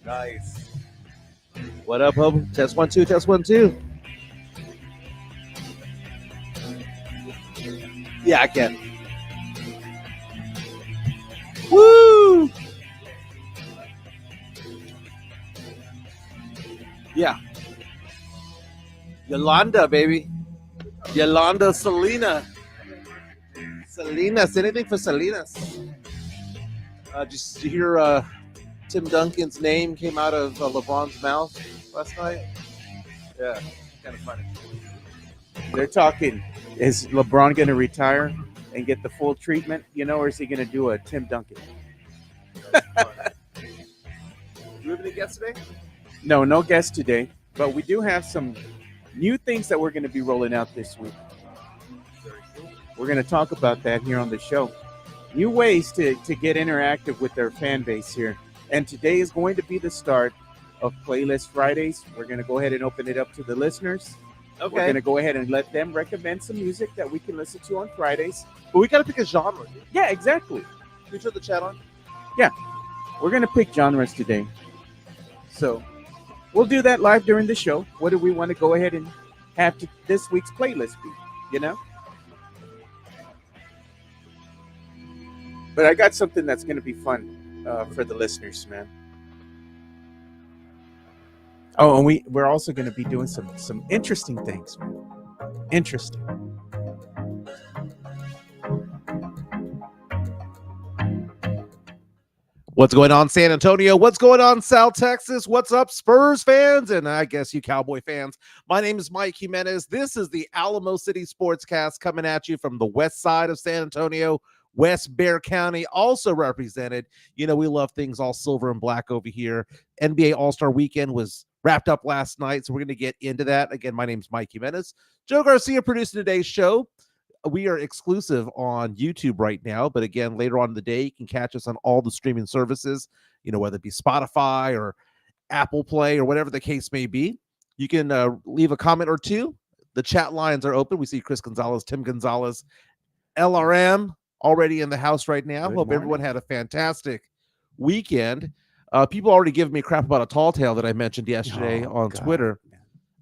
Nice. What up, Hope? Test 1 2. Test 1 2. Yeah, I can. Woo! Yeah. Yolanda, baby. Yolanda Selena. Salinas. Anything for Salinas? Just to hear Tim Duncan's name came out of LeBron's mouth last night. Yeah, kind of funny. They're talking, is LeBron going to retire and get the full treatment, or is he going to do a Tim Duncan? You have any guests today? No guests today, but we do have some new things that we're going to be rolling out this week. We're going to talk about that here on the show. New ways to get interactive with their fan base here. And today is going to be the start of Playlist Fridays. We're going to go ahead and open it up to the listeners. Okay. We're going to go ahead and let them recommend some music that we can listen to on Fridays. But we got to pick a genre, dude. Yeah, exactly. Can we turn the chat on? Yeah. We're going to pick genres today. So we'll do that live during the show. What do we want to go ahead and have this week's playlist be, But I got something that's going to be fun for the listeners, man. Oh, and we're also going to be doing some interesting things, man. Interesting. What's going on, San Antonio? What's going on, South Texas? What's up, Spurs fans? And I guess you Cowboy fans. My name is Mike Jimenez. This is the Alamo City Sportscast coming at you from the west side of San Antonio, West Bexar County, also represented. We love things all silver and black over here. NBA All-Star Weekend was wrapped up last night, so we're going to get into that. Again, my name is Mike Jimenez. Joe Garcia producing today's show. We are exclusive on YouTube right now, but again, later on in the day, you can catch us on all the streaming services, whether it be Spotify or Apple Play or whatever the case may be. You can leave a comment or two. The chat lines are open. We see Chris Gonzalez, Tim Gonzalez, LRM already in the house right now. Good Hope morning. Everyone had a fantastic weekend. People already giving me crap about a tall tale that I mentioned yesterday on Twitter.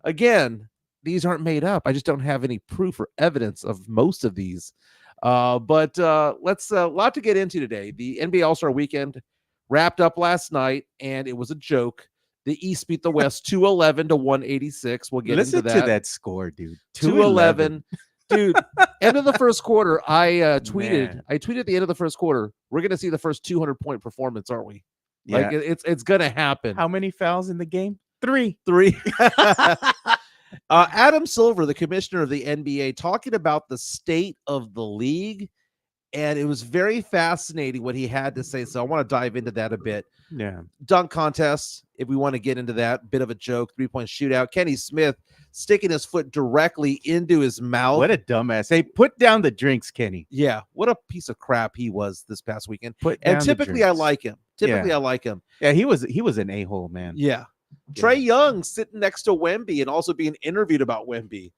Again, these aren't made up. I just don't have any proof or evidence of most of these. But let's a lot to get into today. The NBA All-Star Weekend wrapped up last night, and it was a joke. The East beat the West 211-186. We'll get Listen into that. to that score, dude. 211. Dude, end of the first quarter, I tweeted. Man. I tweeted at the end of the first quarter, we're going to see the first 200-point performance, aren't we? Yeah. Like it's going to happen. How many fouls in the game? 3. Adam Silver, the commissioner of the NBA, talking about the state of the league, and it was very fascinating what he had to say. So I want to dive into that a bit. Yeah. Dunk contest, if we want to get into that, bit of a joke, 3-point shootout. Kenny Smith sticking his foot directly into his mouth. What a dumbass. Hey, put down the drinks, Kenny. Yeah, what a piece of crap he was this past weekend. Put down And typically the I drinks. like him. I like him. Yeah, he was an a-hole, man. Yeah. Trey Young sitting next to Wemby and also being interviewed about Wemby.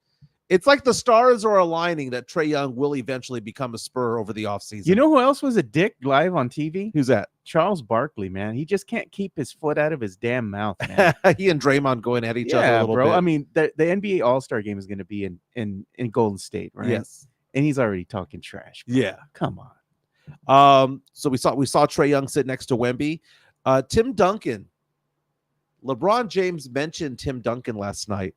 It's like the stars are aligning that Trey Young will eventually become a Spur over the offseason. You know who else was a dick live on TV? Who's that? Charles Barkley, man. He just can't keep his foot out of his damn mouth, man. He and Draymond going at each other a little bro. bit. I mean, the NBA All-Star game is going to be in Golden State, right? Yes. And he's already talking trash. Bro. Yeah. Come on. So we saw Trey Young sit next to Wemby. Tim Duncan. LeBron James mentioned Tim Duncan last night.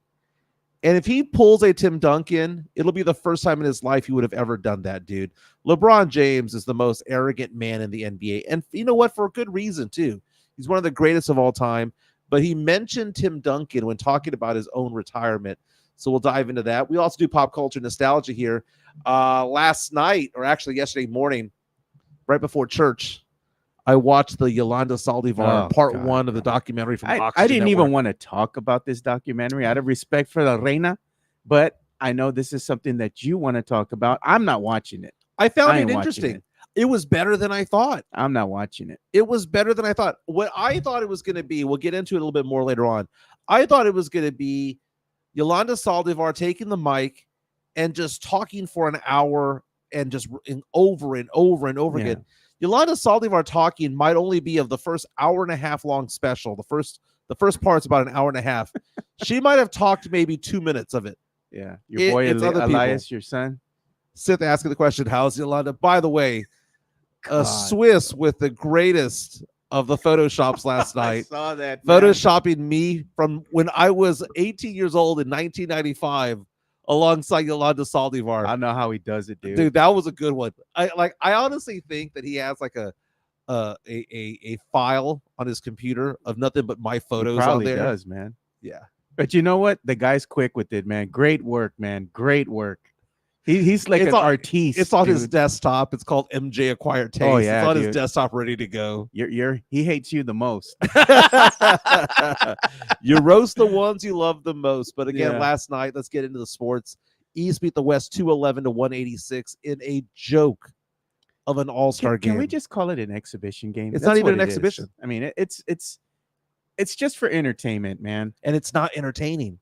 And if he pulls a Tim Duncan, it'll be the first time in his life he would have ever done that, dude. LeBron James is the most arrogant man in the NBA. And you know what? For a good reason, too. He's one of the greatest of all time. But he mentioned Tim Duncan when talking about his own retirement. So we'll dive into that. We also do pop culture nostalgia here. Last night, or actually yesterday morning, right before church, I watched the Yolanda Saldivar part 1 of the documentary from Oxygen I didn't Network. even want to talk about this documentary out of respect for the Reina, but I know this is something that you want to talk about. I'm not watching it. I found ain't it watching interesting. it. It was better than I thought. I'm not watching it. It was better than I thought. What I thought it was going to be, we'll get into it a little bit more later on. I thought it was going to be Yolanda Saldivar taking the mic and just talking for an hour and just over and over and over again. Yolanda Saldivar talking might only be of the first hour and a half long special. The first part's about an hour and a half. She might have talked maybe 2 minutes of it. Yeah. Your boy Elias, your son. Sith asking the question, how's Yolanda? By the way, a Swiss with the greatest of the Photoshops last night. I saw that. Photoshopping me from when I was 18 years old in 1995 alongside Yolanda Saldivar. I know how he does it, dude. Dude, that was a good one. I honestly think that he has like a file on his computer of nothing but my photos on there. Does, man. Yeah. But you know what? The guy's quick with it, man. Great work, man. Great work. He's like an artiste. It's on his desktop. It's called MJ Acquired Taste. Oh, yeah, it's on his desktop ready to go. He hates you the most. You roast the ones you love the most. But again, last night, let's get into the sports. East beat the West 211-186 in a joke of an all-star game. Can we just call it an exhibition game? It's not even an exhibition. I mean, it's just for entertainment, man. And it's not entertaining.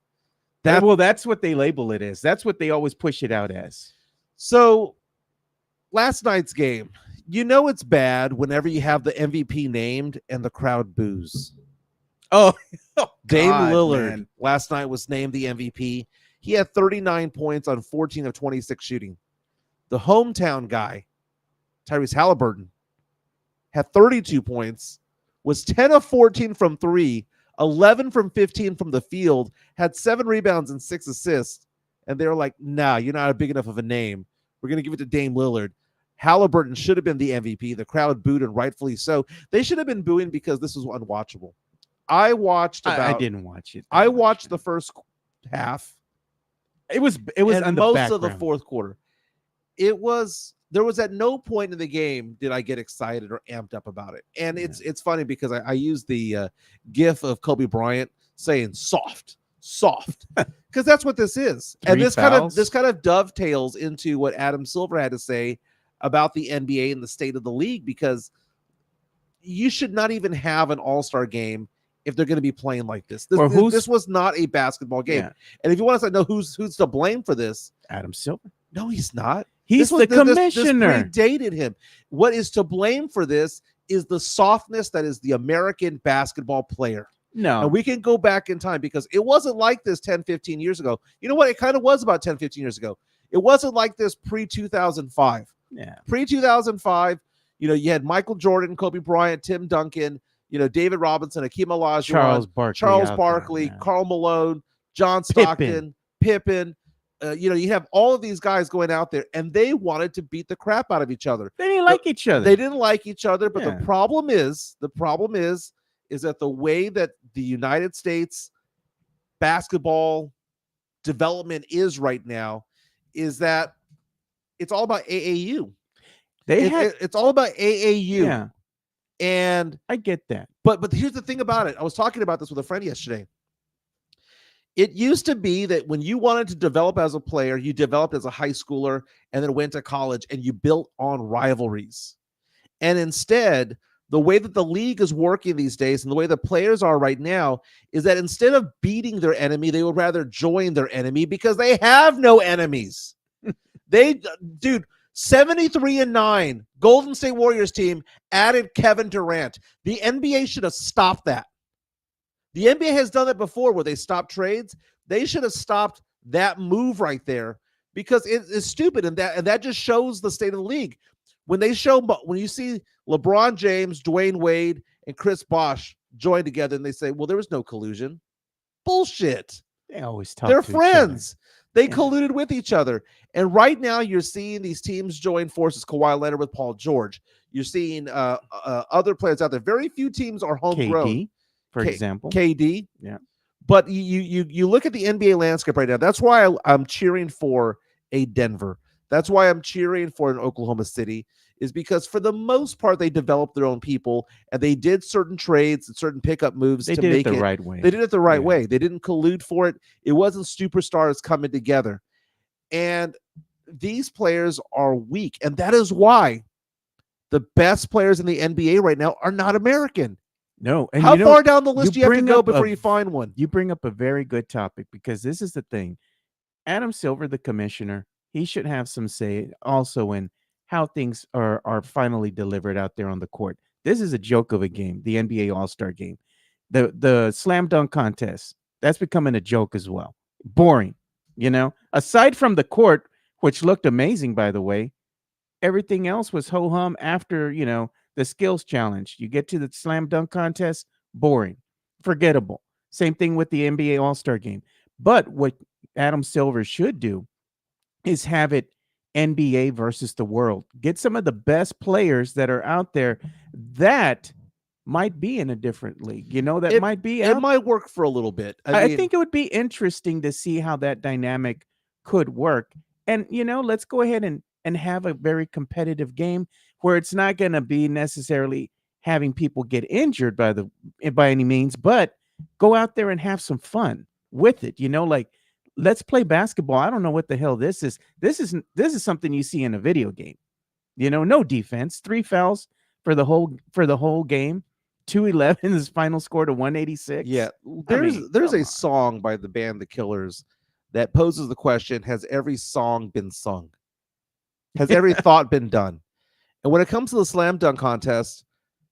That's what they label it as. That's what they always push it out as. So last night's game, it's bad whenever you have the MVP named and the crowd boos. Oh, Dame Lillard, man, last night was named the MVP. He had 39 points on 14 of 26 shooting. The hometown guy, Tyrese Halliburton, had 32 points, was 10 of 14 from 3, 11 from 15 from the field, had 7 rebounds and 6 assists. And they were like, nah, you're not big enough of a name. We're going to give it to Dame Lillard. Halliburton should have been the MVP. The crowd booed, and rightfully so. They should have been booing because this was unwatchable. I didn't watch it. I watched the first half. It was on most of the fourth quarter. There was at no point in the game did I get excited or amped up about it. And it's funny because I used the GIF of Kobe Bryant saying soft, because that's what this is. And this kind of dovetails into what Adam Silver had to say about the NBA and the state of the league, because you should not even have an all-star game if they're going to be playing like this. This was not a basketball game. Yeah. And if you want to know who's to blame for this, Adam Silver. No, he's not. He's the commissioner. This predated him. What is to blame for this is the softness that is the American basketball player. No. And we can go back in time because it wasn't like this 10, 15 years ago. You know what? It kind of was about 10, 15 years ago. It wasn't like this pre-2005. Yeah. Pre-2005, you had Michael Jordan, Kobe Bryant, Tim Duncan, David Robinson, Hakeem Olajuwon, Charles Barkley, Karl Malone, John Stockton, Pippen. You have all of these guys going out there, and they wanted to beat the crap out of each other. They didn't like each other. They didn't like each other, but the problem is that the way that the United States basketball development is right now is that it's all about AAU. It's all about AAU. Yeah. And I get that. But here's the thing about it. I was talking about this with a friend yesterday. It used to be that when you wanted to develop as a player, you developed as a high schooler and then went to college and you built on rivalries. And instead, the way that the league is working these days and the way the players are right now is that instead of beating their enemy, they would rather join their enemy because they have no enemies. 73-9 Golden State Warriors team added Kevin Durant. The NBA should have stopped that. The NBA has done that before where they stopped trades. They should have stopped that move right there because it is stupid, and that just shows the state of the league. When you see LeBron James, Dwayne Wade, and Chris Bosh join together and they say, well, there was no collusion. Bullshit. They always talk. They're friends. They colluded with each other. And right now you're seeing these teams join forces. Kawhi Leonard with Paul George. You're seeing other players out there. Very few teams are homegrown. KD, for example. KD. Yeah. But you look at the NBA landscape right now. That's why I'm cheering for a Denver. That's why I'm cheering for an Oklahoma City, is because for the most part, they developed their own people and they did certain trades and certain pickup moves to make it the right way. They did it the right way. They didn't collude for it. It wasn't superstars coming together. And these players are weak. And that is why the best players in the NBA right now are not American. No. And how far down the list do you have to go before you find one? You bring up a very good topic because this is the thing. Adam Silver, the commissioner, he should have some say also in how things are finally delivered out there on the court. This is a joke of a game, the NBA All-Star game. The slam dunk contest, that's becoming a joke as well. Boring, Aside from the court, which looked amazing, by the way, everything else was ho hum after, the skills challenge. You get to the slam dunk contest, boring, forgettable. Same thing with the NBA All-Star game. But what Adam Silver should do is have it NBA versus the world. Get some of the best players that are out there that might be in a different league, that might be it might work for a little bit. I think it would be interesting to see how that dynamic could work. And, let's go ahead and have a very competitive game where it's not going to be necessarily having people get injured by any means, but go out there and have some fun with it. Like, let's play basketball. I don't know what the hell this is. This is something you see in a video game. No defense, 3 fouls for the whole game. 211 is final score to 186. Yeah, there's a song by the band The Killers that poses the question: has every song been sung? Has every thought been done? And when it comes to the slam dunk contest,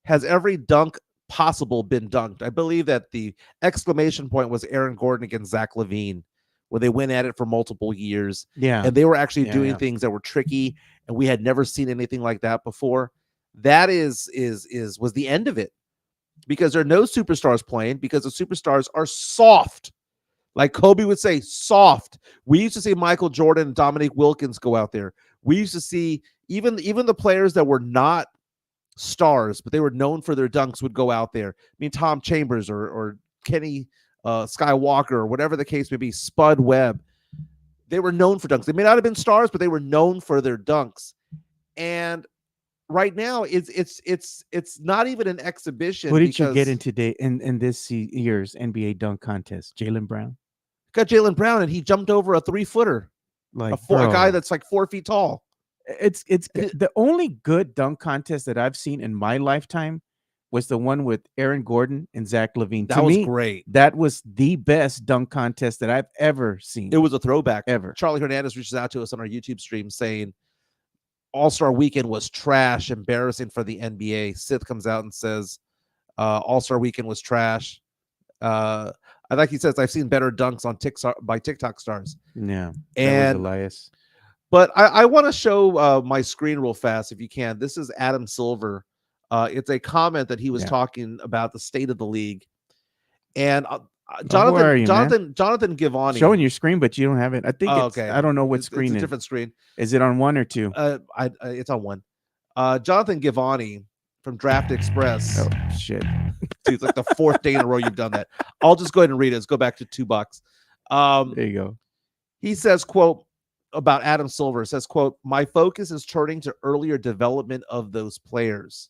has every dunk possible been dunked? I believe that the exclamation point was Aaron Gordon against Zach LaVine, where they went at it for multiple years. Yeah, and they were actually doing things that were tricky, and we had never seen anything like that before. That was the end of it. Because there are no superstars playing, because the superstars are soft. Like Kobe would say, soft. We used to see Michael Jordan and Dominique Wilkins go out there. We used to see even the players that were not stars, but they were known for their dunks, would go out there. I mean, Tom Chambers or Kenny Skywalker, or whatever the case may be, Spud Webb. They were known for dunks. They may not have been stars, but they were known for their dunks. And right now, it's not even an exhibition. Who did you get in today in this year's NBA dunk contest? Jaylen Brown. Got Jaylen Brown, and he jumped over a 3-footer, like a guy that's like 4 feet tall. It's the only good dunk contest that I've seen in my lifetime was the one with Aaron Gordon and Zach LaVine. That was great. That was the best dunk contest that I've ever seen. It was a throwback ever. Charlie Hernandez reaches out to us on our YouTube stream saying All-Star Weekend was trash, embarrassing for the NBA. Sith comes out and says All-Star Weekend was trash. I like he says, I've seen better dunks on TikTok by TikTok stars. Yeah, and Elias. But I want to show my screen real fast if you can. This is Adam Silver. It's a comment that he was talking about the state of the league, and Jonathan Givani. Showing your screen, but you don't have it. I think okay. I don't know what screen. It's a different screen. Is it on 1 or 2? It's on 1. Jonathan Givani from Draft Express. Oh shit! Dude, it's like the 4th day in a row you've done that. I'll just go ahead and read it. Let's go back to $2. There you go. He says, quote, about Adam Silver, says, quote, my focus is turning to earlier development of those players.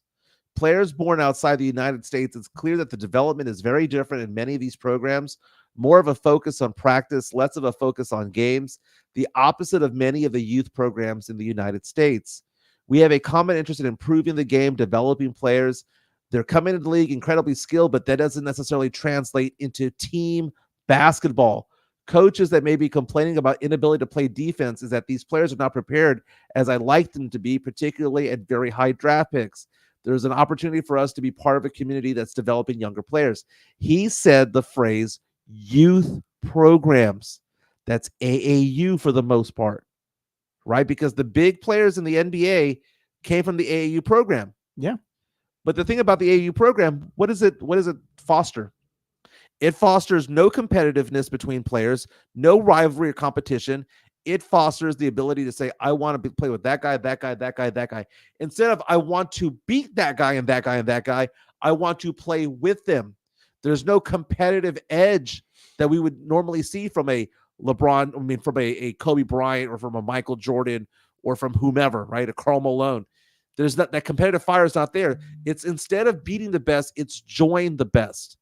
Players born outside the United States, it's clear that the development is very different in many of these programs. More of a focus on practice, less of a focus on games, the opposite of many of the youth programs in the United States. We have a common interest in improving the game, developing players. They're coming into the league incredibly skilled, but that doesn't necessarily translate into team basketball. Coaches that may be complaining about inability to play defense is that these players are not prepared as I like them to be, particularly at very high draft picks. There's an opportunity for us to be part of a community that's developing younger players. He said the phrase youth programs. That's AAU for the most part, right? Because the big players in the NBA came from the AAU program. Yeah. But the thing about the AAU program, what does it foster? It fosters no competitiveness between players, no rivalry or competition. It fosters the ability to say, I want to play with that guy, that guy, that guy, that guy. Instead of, I want to beat that guy and that guy and that guy, I want to play with them. There's no competitive edge that we would normally see from a LeBron, from a Kobe Bryant or from a Michael Jordan or from whomever, right? A Karl Malone. There's not that competitive fire is not there. It's instead of beating the best, it's join the best.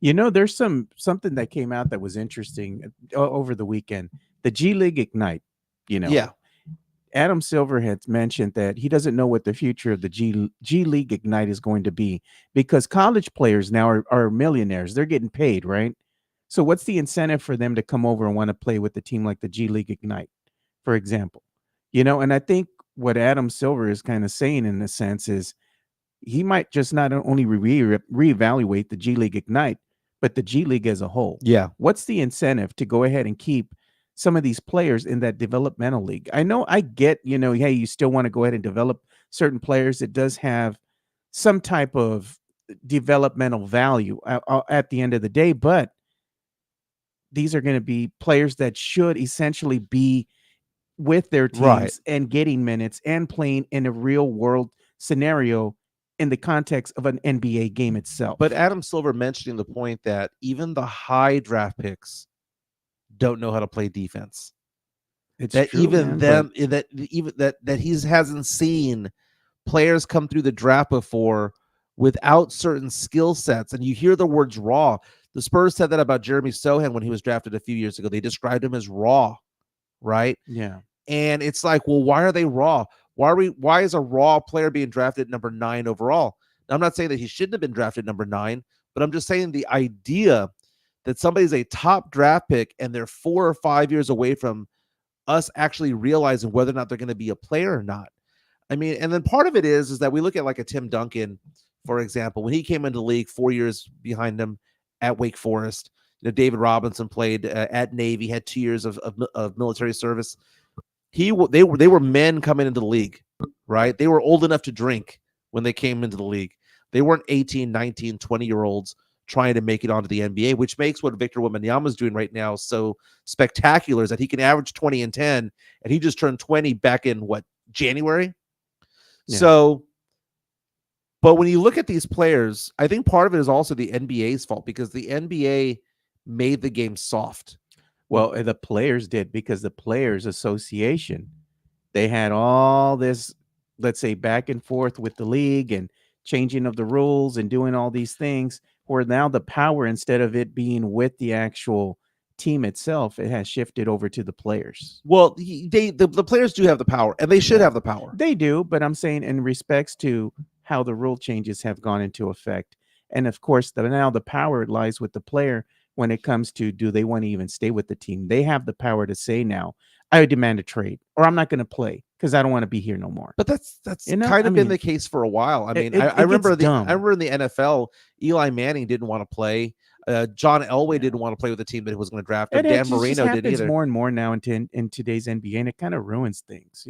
There's something that came out that was interesting over the weekend. The G League Ignite, Yeah. Adam Silver had mentioned that he doesn't know what the future of the G League Ignite is going to be because college players now are millionaires. They're getting paid, right? So what's the incentive for them to come over and want to play with a team like the G League Ignite, for example? And I think what Adam Silver is kind of saying in a sense is he might just not only reevaluate the G League Ignite, but the G League as a whole. Yeah. What's the incentive to go ahead and keep some of these players in that developmental league? I know I get, hey, you still want to go ahead and develop certain players. It does have some type of developmental value at the end of the day, but these are going to be players that should essentially be with their teams Right. and getting minutes and playing in a real world scenario in the context of an NBA game itself. But Adam Silver mentioning the point that even the high draft picks don't know how to play defense. It's that true, even man, them that he hasn't seen players come through the draft before without certain skill sets. And you hear the words raw. The Spurs said that about Jeremy Sohan when he was drafted a few years ago. They described him as raw, right? Yeah. And it's like, well, why are they raw? Why is a raw player being drafted number 9 overall? Now, I'm not saying that he shouldn't have been drafted number 9, but I'm just saying the idea that somebody's a top draft pick and they're 4 or 5 years away from us actually realizing whether or not they're going to be a player or not. I mean, and then part of it is that we look at like a Tim Duncan, for example, when he came into the league 4 years behind him at Wake Forest. David Robinson played at Navy, had 2 years of military service. They were men coming into the league, right? They were old enough to drink when they came into the league. They weren't 18, 19, 20-year-olds trying to make it onto the NBA, which makes what Victor Wembanyama is doing right now so spectacular, is that he can average 20 and 10, and he just turned 20 back in, January? Yeah. So, but when you look at these players, I think part of it is also the NBA's fault because the NBA made the game soft. Well, the players did because the Players Association, they had all this, let's say, back and forth with the league and changing of the rules and doing all these things, where now the power, instead of it being with the actual team itself, it has shifted over to the players. Well, the players do have the power, and they should have the power. They do, but I'm saying in respects to how the rule changes have gone into effect. And of course, now the power lies with the player when it comes to, do they want to even stay with the team? They have the power to say now, I demand a trade, or I'm not going to play because I don't want to be here no more. But that's kind of been the case for a while. I mean, I remember in the NFL, Eli Manning didn't want to play. John Elway didn't want to play with the team that was going to draft him. Dan Marino didn't either. More and more now in today's NBA, and it kind of ruins things,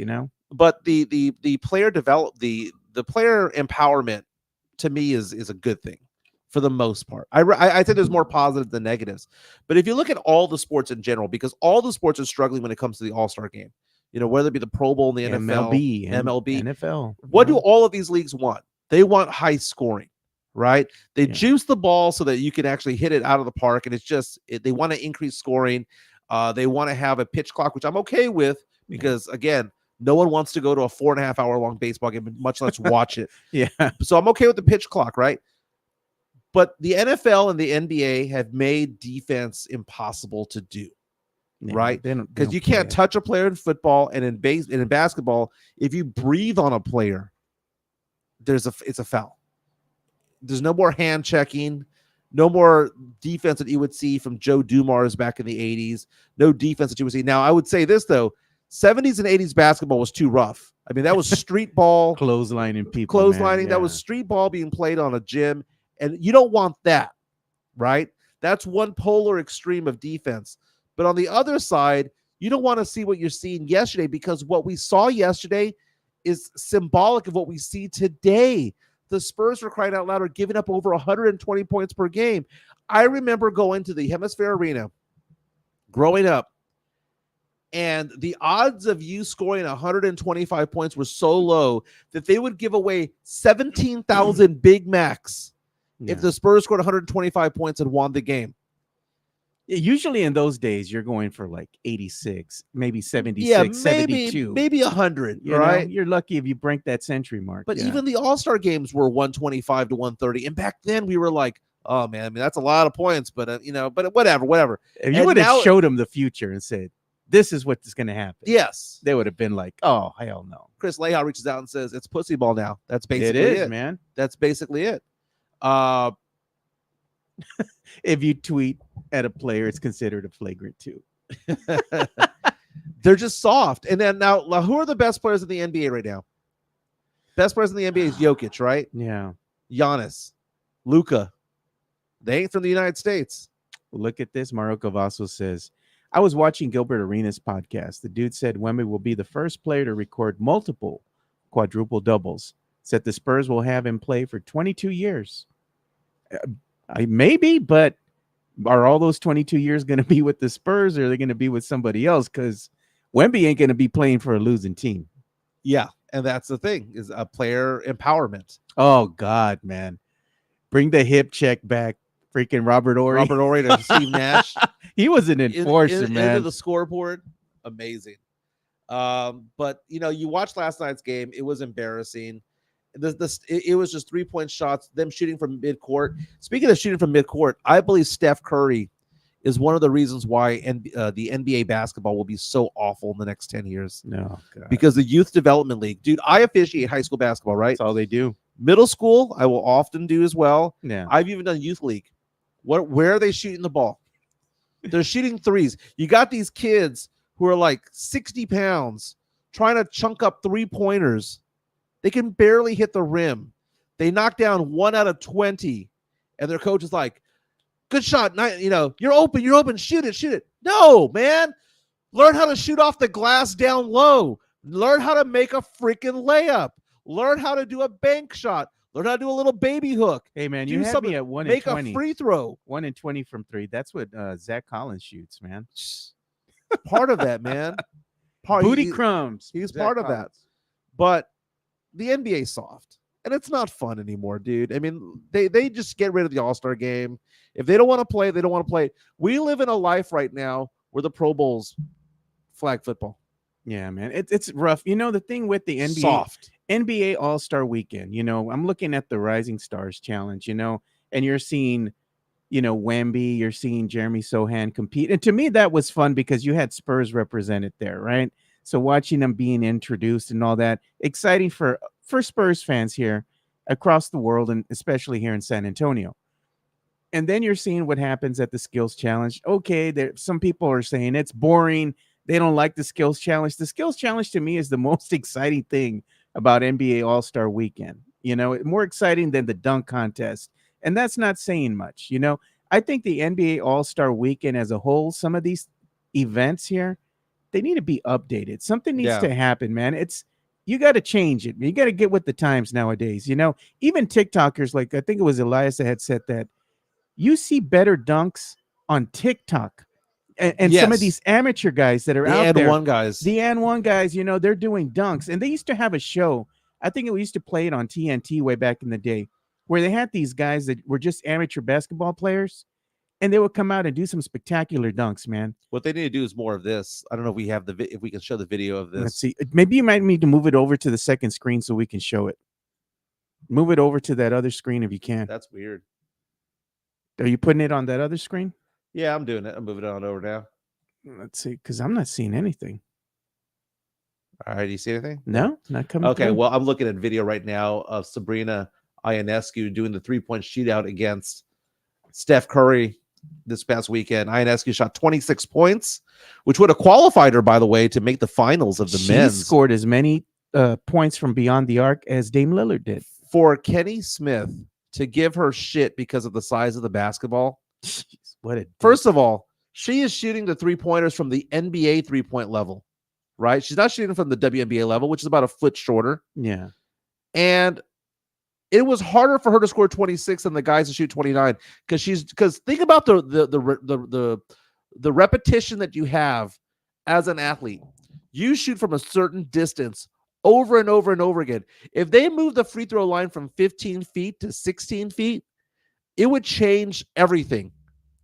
But the player the player empowerment to me is a good thing for the most part. I think there's more positives than negatives. But if you look at all the sports in general, because all the sports are struggling when it comes to the All-Star game, whether it be the Pro Bowl in the NFL, MLB, NFL. What do all of these leagues want? They want high scoring, right? They juice the ball so that you can actually hit it out of the park. And it's just, they want to increase scoring. They want to have a pitch clock, which I'm okay with because, again, no one wants to go to a 4.5 hour long baseball game, much less watch it. So I'm okay with the pitch clock, right? But the NFL and the NBA have made defense impossible to do, right? Because you can't touch a player in football and in basketball. If you breathe on a player, it's a foul. There's no more hand checking, no more defense that you would see from Joe Dumars back in the 80s. No defense that you would see. Now, I would say this, though. 70s and 80s basketball was too rough. I mean, that was street ball. Clotheslining people. That was street ball being played on a gym. And you don't want that, right? That's one polar extreme of defense. But on the other side, you don't want to see what you're seeing yesterday, because what we saw yesterday is symbolic of what we see today. The Spurs, for crying out loud, are giving up over 120 points per game. I remember going to the Hemisphere Arena growing up, and the odds of you scoring 125 points were so low that they would give away 17,000 Big Macs if the Spurs scored 125 points and won the game. Usually in those days, you're going for like 86, maybe 76, 72. Maybe 100, right? You're lucky if you break that century mark. But even the All-Star games were 125 to 130. And back then we were like, oh, man, I mean, that's a lot of points. But, but whatever. If you would have showed them the future and said, this is what's going to happen. Yes. They would have been like, oh, hell no. Chris Lehow reaches out and says, it's pussy ball now. That's basically it. Man. That's basically it. If you tweet at a player, it's considered a flagrant 2. They're just soft. And then now, who are the best players in the NBA right now? Best players in the NBA is Jokic, right? Yeah. Giannis, Luka. They ain't from the United States. Look at this. Mario Cavasso says, I was watching Gilbert Arenas' podcast. The dude said Wemby will be the first player to record multiple quadruple doubles. Said the Spurs will have him play for 22 years. Maybe, but are all those 22 years going to be with the Spurs, or are they going to be with somebody else? Because Wemby ain't going to be playing for a losing team. Yeah, and that's the thing, is a player empowerment. Oh, God, man. Bring the hip check back. Freaking Robert Horry. Robert Horry to Steve Nash. He was an enforcer, man. Into the scoreboard. Amazing. But, you watched last night's game. It was embarrassing. It was just 3-point shots, them shooting from midcourt. Speaking of shooting from midcourt, I believe Steph Curry is one of the reasons why the NBA basketball will be so awful in the next 10 years. No, God. Because the Youth Development League, dude, I officiate high school basketball, right? That's all they do. Middle school, I will often do as well. Yeah. I've even done youth league. Where are they shooting the ball? They're shooting threes. You got these kids who are like 60 pounds trying to chunk up 3-pointers. They can barely hit the rim. They knock down 1 out of 20, and their coach is like, good shot. You're open. Shoot it. No, man. Learn how to shoot off the glass down low. Learn how to make a freaking layup. Learn how to do a bank shot. Learn how to do a little baby hook. Hey, man, do you have me at 1 and 20. Make a free throw. 1 and 20 from 3. That's what Zach Collins shoots, man. Part of that, man. Booty crumbs. He's part of that. But the NBA is soft. And it's not fun anymore, dude. I mean, they just get rid of the All-Star game. If they don't want to play, they don't want to play. We live in a life right now where the Pro Bowl's flag football. Yeah, man. It's rough. The thing with the NBA. Soft. NBA All-Star Weekend, I'm looking at the Rising Stars Challenge, and you're seeing, Wemby, you're seeing Jeremy Sohan compete. And to me, that was fun because you had Spurs represented there, right? So watching them being introduced and all that, exciting for Spurs fans here across the world, and especially here in San Antonio. And then you're seeing what happens at the Skills Challenge. Okay, some people are saying it's boring. They don't like the Skills Challenge. The Skills Challenge to me is the most exciting thing about NBA All-Star Weekend, more exciting than the dunk contest. And that's not saying much, I think the NBA All-Star Weekend as a whole, some of these events here, they need to be updated. Something needs to happen, man. You got to change it. You got to get with the times nowadays, even TikTokers, like I think it was Elias that had said that you see better dunks on TikTok. And yes. Some of these amateur guys that are the out there, the N1 guys, they're doing dunks. And they used to have a show. I think we used to play it on TNT way back in the day, where they had these guys that were just amateur basketball players, and they would come out and do some spectacular dunks, man. What they need to do is more of this. I don't know if we have if we can show the video of this. Let's see. Maybe you might need to move it over to the second screen so we can show it. Move it over to that other screen if you can. That's weird. Are you putting it on that other screen? Yeah, I'm doing it. I'm moving it on over now. Let's see, because I'm not seeing anything. All right, do you see anything? No, not coming. Okay, through. well, I'm looking at video right now of Sabrina Ionescu doing the 3-point shootout against Steph Curry this past weekend. Ionescu shot 26 points, which would have qualified her, by the way, to make the finals of the men's. She scored as many points from beyond the arc as Dame Lillard did. For Kenny Smith to give her shit because of the size of the basketball. First of all, she is shooting the 3-pointers from the NBA 3-point level, right? She's not shooting from the WNBA level, which is about a foot shorter. Yeah. And it was harder for her to score 26 than the guys to shoot 29 because think about the repetition that you have as an athlete. You shoot from a certain distance over and over and over again. If they move the free throw line from 15 feet to 16 feet, it would change everything,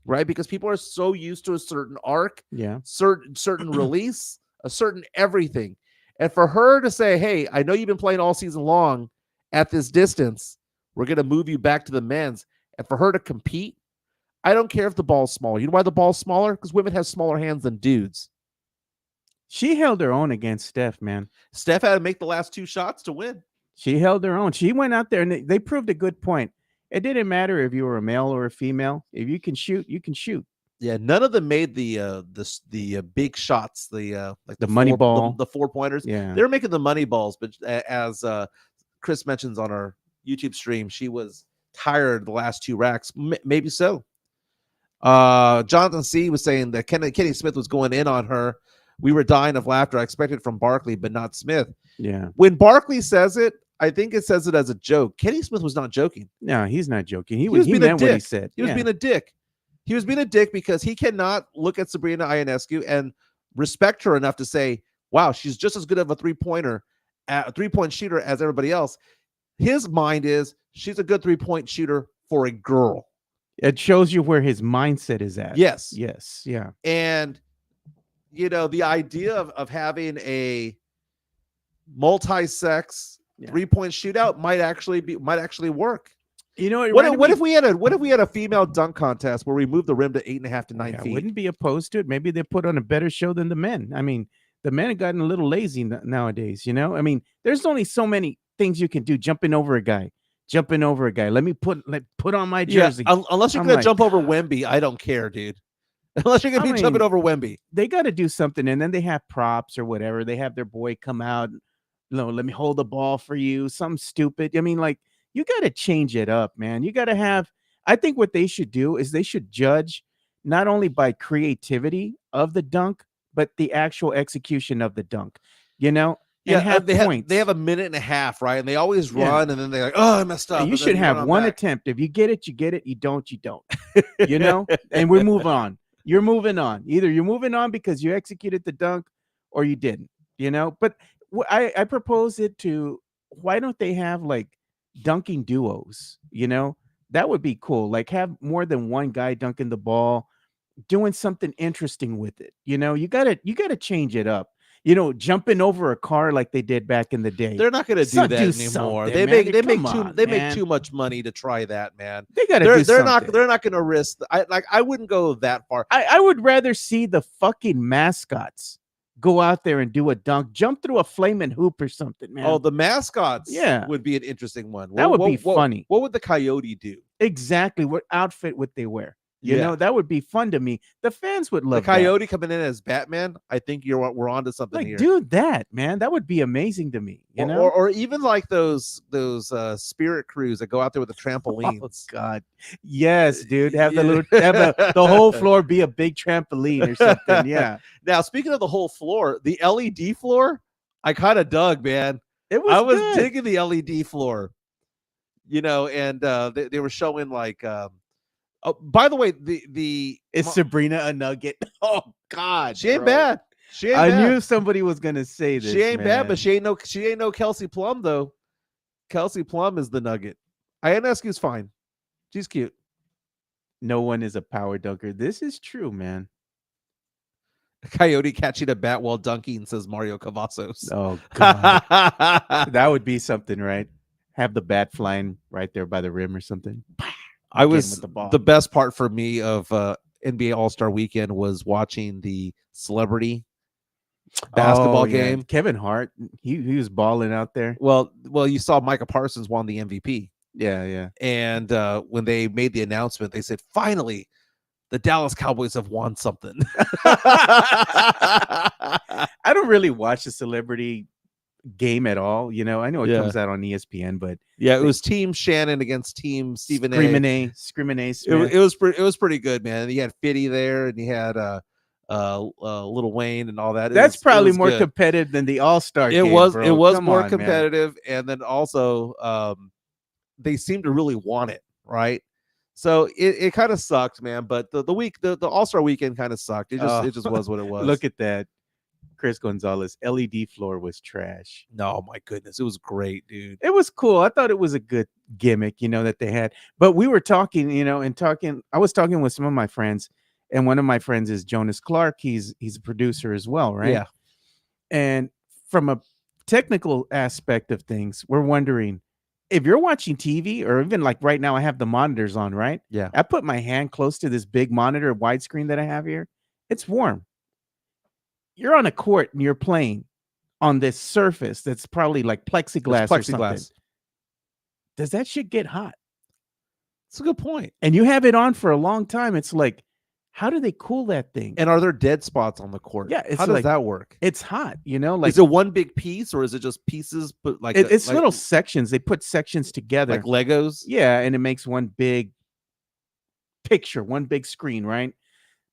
right? Because people are so used to a certain arc, certain release, a certain everything. And for her to say, hey, I know you've been playing all season long at this distance. We're going to move you back to the men's. And for her to compete, I don't care if the ball's small. You know why the ball's smaller? Because women have smaller hands than dudes. She held her own against Steph, man. Steph had to make the last 2 shots to win. She held her own. She went out there and they proved a good point. It didn't matter if you were a male or a female. If you can shoot, you can shoot. Yeah, none of them made the big shots, like The money ball. the 4-pointers. Yeah. They were making the money balls, but as Chris mentions on our YouTube stream, she was tired the last 2 racks. Maybe so. Jonathan C was saying that Kenny Smith was going in on her. We were dying of laughter. I expected it from Barkley, but not Smith. Yeah. When Barkley says it, I think it says it as a joke. Kenny Smith was not joking. No, he's not joking. He was being meant a dick. what he said. He was being a dick. He was being a dick because he cannot look at Sabrina Ionescu and respect her enough to say, wow, she's just as good of a 3-pointer, a 3-point shooter as everybody else. His mind is she's a good 3-point shooter for a girl. It shows you where his mindset is at. Yes. Yes. Yeah. And, the idea of having a multi-sex 3-point shootout might actually work. What if we had a female dunk contest where we moved the rim to 8.5 to 9 feet? I wouldn't be opposed to it. Maybe they put on a better show than the men. I mean, the men have gotten a little lazy nowadays. I mean, there's only so many things you can do. Jumping over a guy. Let me put on my jersey. Unless you're gonna jump over Wemby, I don't care, dude. Unless you're gonna be jumping over Wemby, they got to do something, and then they have props or whatever. They have their boy come out. Let me hold the ball for you. Something stupid. I mean, like, you got to change it up, man. You got to have. I think what they should do is they should judge not only by creativity of the dunk, but the actual execution of the dunk. They have a minute and a half, right? And they always run, and then they're like, "Oh, I messed up." You should have one attempt. If you get it, you get it. You don't, you don't. And we move on. You're moving on. Either you're moving on because you executed the dunk, or you didn't. But I propose it to. Why don't they have like dunking duos? That would be cool. Like, have more than one guy dunking the ball, doing something interesting with it. You gotta change it up. Jumping over a car like they did back in the day. They're not going to do that anymore. They make too much money to try that, man. They got to do something. They're not going to risk. I wouldn't go that far. I would rather see the fucking mascots go out there and do a dunk, jump through a flaming hoop or something, man. Oh, the mascots would be an interesting one. That would be funny. What would the Coyote do? Exactly. What outfit would they wear? That would be fun to me. The fans would love the Coyote coming in as Batman. I think we're onto something here. Dude, that would be amazing to me. Or even like those spirit crews that go out there with the trampolines. Oh God, yes, dude. Have the whole floor be a big trampoline or something. Yeah. Now, speaking of the whole floor, the LED floor, I kind of dug, man. I was digging the LED floor. And they were showing like. Oh, by the way, is Sabrina a nugget? Oh God, she ain't bad. I knew somebody was gonna say this. She ain't bad, but she ain't no Kelsey Plum though. Kelsey Plum is the nugget. Ionescu's fine. She's cute. No one is a power dunker. This is true, man. Coyote catching a bat while dunking, says Mario Cavazos. Oh God, that would be something, right? Have the bat flying right there by the rim or something. The best part for me of NBA All-Star Weekend was watching the celebrity basketball game. Kevin Hart, he was balling out there. Well, you saw Micah Parsons won the MVP. Yeah. And when they made the announcement, they said, finally, the Dallas Cowboys have won something. I don't really watch the celebrity game at all. I know it comes out on ESPN, but it was Team Shannon against Team Stephen A. It was pretty good, man. You had Fitty there, and you had Lil Wayne and all that. That's probably more competitive than the All-Star game. It was more competitive, man. And then also they seemed to really want it, right? So it kind of sucked, man. But the All-Star weekend kind of sucked. It just was what it was. Look at that. Chris Gonzalez, LED floor was trash. No, my goodness. It was great, dude. It was cool. I thought it was a good gimmick, that they had. But we were talking, I was talking with some of my friends, and one of my friends is Jonas Clark. He's a producer as well, right? Yeah. And from a technical aspect of things, we're wondering, if you're watching TV, or even like right now, I have the monitors on, right? Yeah. I put my hand close to this big monitor widescreen that I have here. It's warm. You're on a court and you're playing on this surface that's probably like plexiglass or something. Does that shit get hot? That's a good point. And you have it on for a long time. It's like, how do they cool that thing? And are there dead spots on the court? Yeah, it's how does like- that work? It's hot, like Is it one big piece or is it just pieces? But like it's like, little sections. They put sections together. like Legos. Yeah, and it makes one big picture, one big screen, right?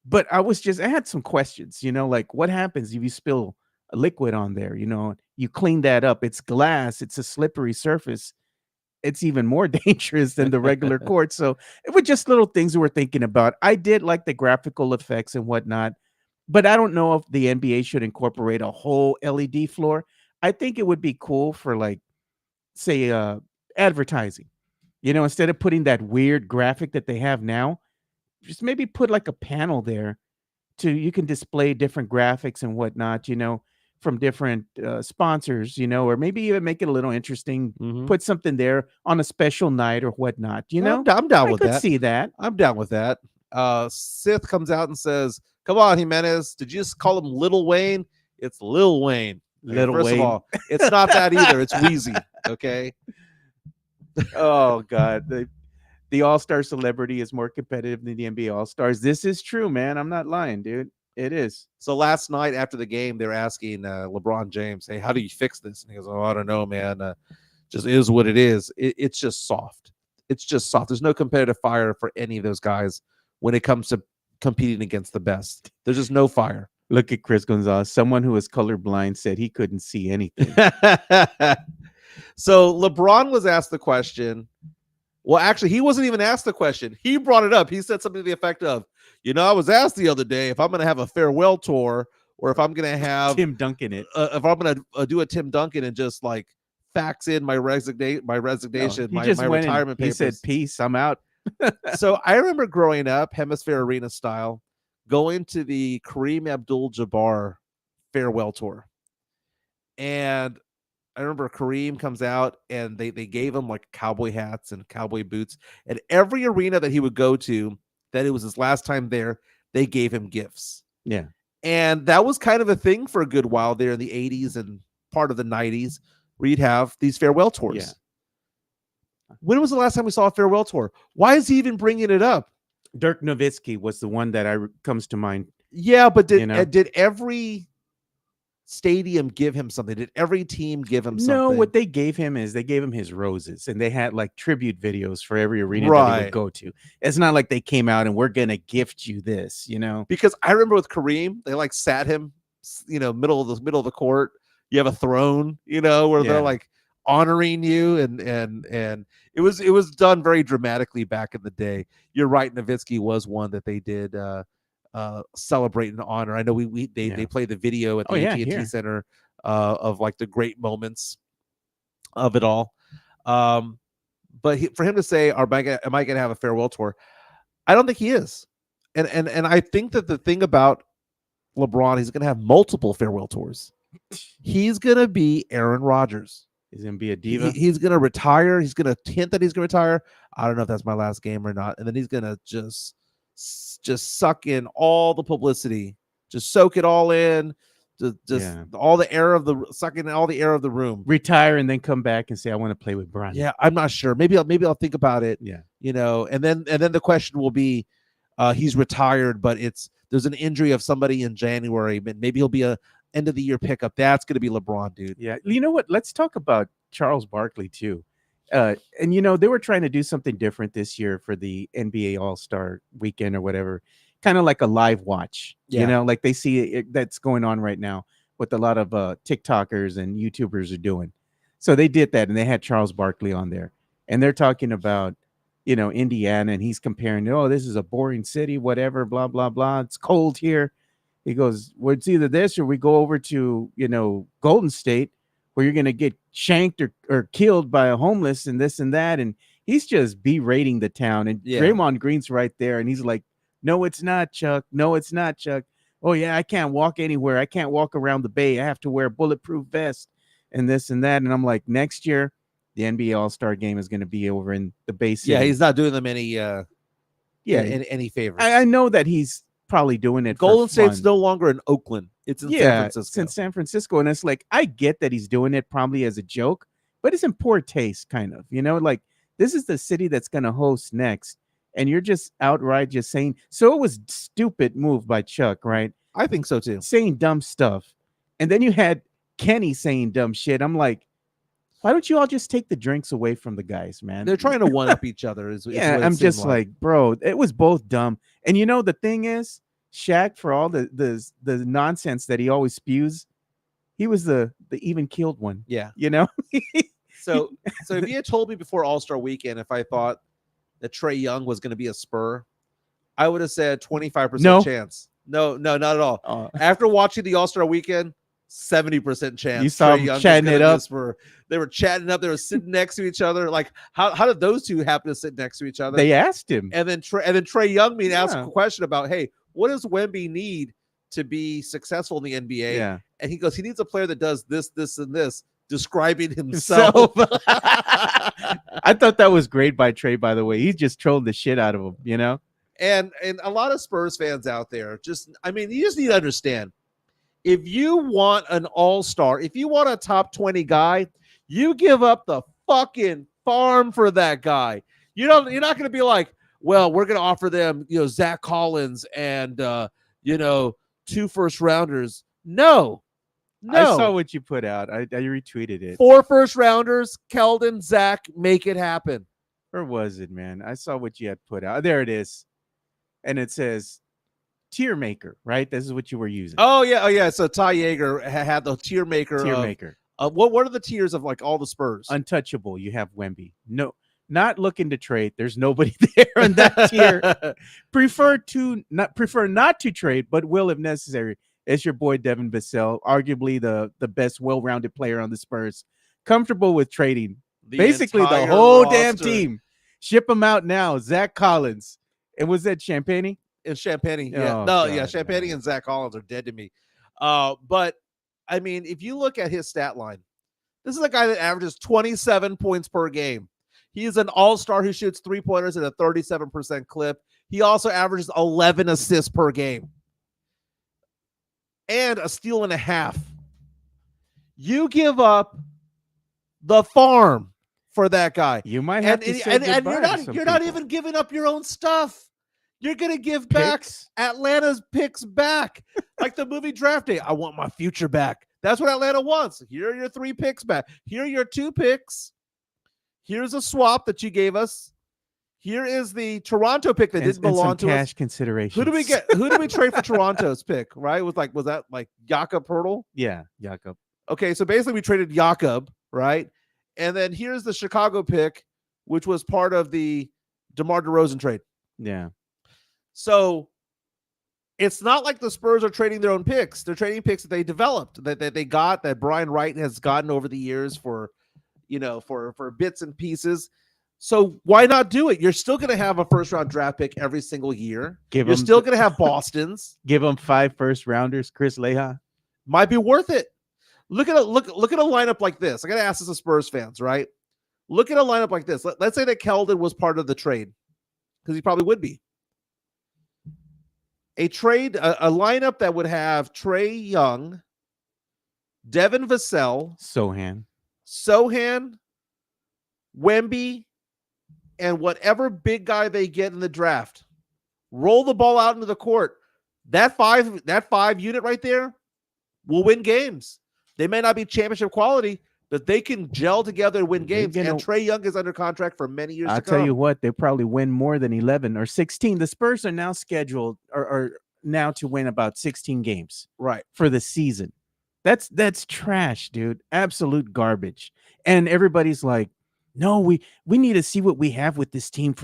But I had some questions, like what happens if you spill a liquid on there? You clean that up. It's glass, it's a slippery surface. It's even more dangerous than the regular court. So it was just little things we were thinking about. I did like the graphical effects and whatnot, but I don't know if the NBA should incorporate a whole LED floor. I think it would be cool for like, say, advertising. Instead of putting that weird graphic that they have now, just maybe put like a panel there you can display different graphics and whatnot, from different sponsors, or maybe even make it a little interesting. Mhm. Put something there on a special night or whatnot, I'm down with I could that. see that. I'm down with that. Sith comes out and says, "Come on, Jimenez. Did you just call him Little Wayne? It's Lil Wayne. First of all, it's not that either. It's Wheezy. Okay." Oh God, the All-Star celebrity is more competitive than the NBA All-Stars. This is true, man. I'm not lying, dude. It is. So last night after the game, they're asking LeBron James, "Hey, how do you fix this?" And he goes, "Oh, I don't know, man. Just is what it is. It's just soft. It's just soft. There's no competitive fire for any of those guys when it comes to competing against the best. There's just no fire." Look at Chris Gonzalez. Someone who is colorblind said he couldn't see anything. So LeBron was asked the question. Well, actually, he wasn't even asked the question. He brought it up. He said something to the effect of, I was asked the other day if I'm going to have a farewell tour or if I'm going to have Tim Duncan it. if I'm going to do a Tim Duncan and just like fax in my resignation, my retirement papers. He said, "Peace, I'm out." So I remember growing up, Hemisphere Arena style, going to the Kareem Abdul-Jabbar farewell tour. And I remember Kareem comes out and they gave him like cowboy hats and cowboy boots. And every arena that he would go to, that it was his last time there, they gave him gifts. Yeah. And that was kind of a thing for a good while there in the 80s and part of the 90s, where you'd have these farewell tours. Yeah. When was the last time we saw a farewell tour? Why is he even bringing it up? Dirk Nowitzki was the one that comes to mind. Yeah, but did every stadium give him something? Did every team give him something? No, what they gave him is they gave him his roses, and they had like tribute videos for every arena that he would go to. It's not like they came out and we're gonna gift you this, Because I remember with Kareem, they like sat him, middle of the court. You have a throne, where they're like honoring you, and it was done very dramatically back in the day. You're right, Nowitzki was one that they did celebrate and honor. I know they play the video at the AT&T Center of like the great moments of it all. But for him to say, am I going to have a farewell tour? I don't think he is. And I think that the thing about LeBron, he's going to have multiple farewell tours. He's going to be Aaron Rodgers. He's going to be a diva. He's going to retire. He's going to hint that he's going to retire. I don't know if that's my last game or not. And then he's going to just suck in all the publicity, just soak it all in, all the air of the room, retire, and then come back and say, "I want to play with Brian." Yeah, I'm not sure. Maybe I'll think about it. Yeah, and then the question will be, he's retired, but there's an injury of somebody in January, but maybe he'll be a end of the year pickup. That's going to be LeBron, dude. Yeah, you know what? Let's talk about Charles Barkley too. And they were trying to do something different this year for the NBA All-Star weekend or whatever, kind of like a live watch. Like they see that's going on right now with a lot of TikTokers and YouTubers are doing. So they did that, and they had Charles Barkley on there, and they're talking about Indiana, and he's comparing, this is a boring city, whatever, blah blah blah. It's cold here. He goes, well, it's either this or we go over to Golden State, where you're going to get shanked or killed by a homeless and this and that. And he's just berating the town. And Draymond Green's right there. And he's like, "No, it's not, Chuck. No, it's not, Chuck. Oh, yeah, I can't walk anywhere. I can't walk around the bay. I have to wear a bulletproof vest and this and that." And I'm like, next year, the NBA All-Star game is going to be over in the Bay City. Yeah, he's not doing them any any favors. I know that he's probably doing it. Golden State's no longer in Oakland. It's in San Francisco. It's in San Francisco. And it's like, I get that he's doing it probably as a joke, but it's in poor taste, kind of. Like, this is the city that's going to host next. and you're just outright just saying. So it was stupid move by Chuck, right? I think so too. Saying dumb stuff, and then you had Kenny saying dumb shit. I'm like, why don't you all just take the drinks away from the guys, man? They're trying to one up each other. Yeah, I'm just like, bro, it was both dumb. And you know the thing is, Shaq, for all the nonsense that he always spews, he was the even keeled one. Yeah, you know. So if you had told me before All-Star Weekend if I thought that Trae Young was going to be a Spur, I would have said 25% chance. No, not at all. After watching the All-Star Weekend, 70% chance. You saw them chatting it up. They were chatting up. They were sitting next to each other. Like, how did those two happen to sit next to each other? They asked him, and then Trae Young asked a question about, hey, what does Wemby need to be successful in the NBA? Yeah, and he goes, he needs a player that does this, this, and this, describing himself. I thought that was great by Trae. By the way, he just trolled the shit out of him. You know, and a lot of Spurs fans out there, you just need to understand. If you want an all-star, if you want a top 20 guy, you give up the fucking farm for that guy. You're not going to be like, well, we're going to offer them, Zach Collins and 2 first rounders. No. I saw what you put out. I retweeted it. 4 first rounders, Keldon, Zach, make it happen. Where was it, man? I saw what you had put out. There it is. And it says tier maker, right? This is what you were using. Oh yeah. So Ty Yeager had the tier maker. What are the tiers of like all the Spurs? Untouchable. You have Wemby. No, not looking to trade. There's nobody there on that tier. Prefer not to trade, but will if necessary. It's your boy Devin Vassell, arguably the best well-rounded player on the Spurs. Comfortable with trading. Basically the whole damn team. Ship them out now. Zach Collins. And was that Champagne? It's Champagne. Yeah. Champagne and Zach Collins are dead to me. But I mean, if you look at his stat line, this is a guy that averages 27 points per game. He is an all-star who shoots 3-pointers at a 37% clip. He also averages 11 assists per game and a steal and a half. You give up the farm for that guy. You might have to say and you're not even giving up your own stuff. You're going to give back Atlanta's picks back. Like the movie Draft Day. I want my future back. That's what Atlanta wants. Here are your 3 picks back. Here are your 2 picks. Here's a swap that you gave us. Here is the Toronto pick that didn't belong to us. Cash consideration. Who do we get? Who do we trade for Toronto's pick? Right? Was that like Jakob Poeltl? Yeah, Jakob. Okay, so basically we traded Jakob, right? And then here's the Chicago pick, which was part of the DeMar DeRozan trade. Yeah. So it's not like the Spurs are trading their own picks. They're trading picks that they developed, that they got, that Brian Wright has gotten over the years for bits and pieces. So why not do it? You're still going to have a first-round draft pick every single year. You're still going to have Boston's. Give them 5 first rounders. Chris Leja might be worth it. Look at a lineup like this. I got to ask this to Spurs fans, right? Look at a lineup like this. Let's say that Keldon was part of the trade, because he probably would be. A lineup that would have Trae Young, Devin Vassell, Sohan, Wemby, and whatever big guy they get in the draft. Roll the ball out into the court. That five unit right there will win games. They may not be championship quality, but they can gel together and win games. And Trae Young is under contract for many years to come. I'll tell you what, they probably win more than 11 or 16. The Spurs are now scheduled or now to win about 16 games for the season. That's trash, dude. Absolute garbage. And everybody's like, no, we need to see what we have with this team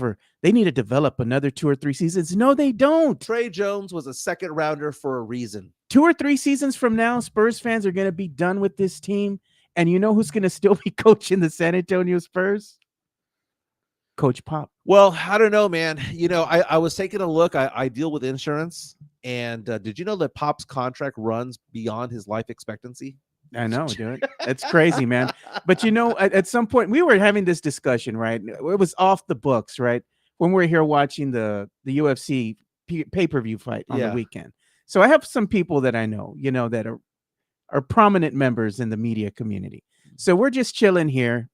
they need to develop another 2 or 3 seasons. No, they don't. Trey Jones was a second rounder for a reason. 2 or 3 seasons from now, Spurs fans are going to be done with this team. And you know who's going to still be coaching the San Antonio Spurs? Coach Pop. Well, I don't know, man. I was taking a look. I deal with insurance. And did you know that Pop's contract runs beyond his life expectancy? I know, dude. It's crazy, man. But at some point we were having this discussion, right? It was off the books, right? When we were here watching the UFC pay-per-view fight on the weekend. So I have some people that I know, that are prominent members in the media community. So we're just chilling here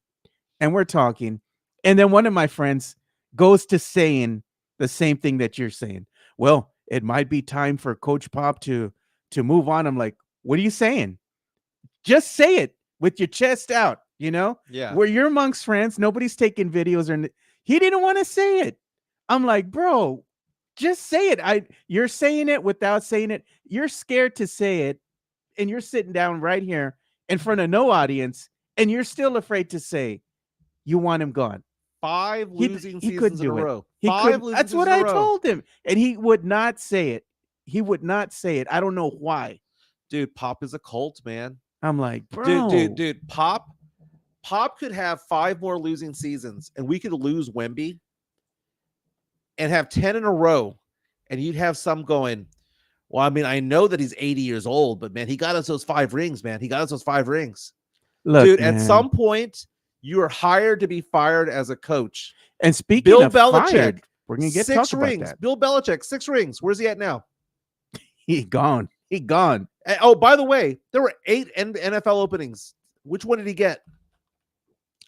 and we're talking. And then one of my friends goes to saying the same thing that you're saying. Well, it might be time for Coach Pop to move on. I'm like, what are you saying? Just say it with your chest out. Yeah. Where you're amongst friends, nobody's taking videos, or he didn't want to say it. I'm like, bro, just say it. You're saying it without saying it. You're scared to say it, and you're sitting down right here in front of no audience, and you're still afraid to say you want him gone. 5 losing he seasons couldn't in a do it. row. He 5 couldn't. losing That's what seasons I in a row. told him, and he would not say it. He would not say it. I don't know why. Dude, Pop is a cult, man. I'm like, bro. Dude, Pop could have 5 more losing seasons, and we could lose Wemby and have 10 in a row, and you'd have some going, well, I mean, I know that he's 80 years old, but man, he got us those 5 rings, man. He got us those 5 rings. Look, dude, man. At some point, you are hired to be fired as a coach. And speaking Bill of Belichick, fired, we're gonna get 6 talk rings. about that. Bill Belichick, 6 rings. Where's he at now? He gone. And, oh, by the way, there were 8 NFL openings. Which one did he get?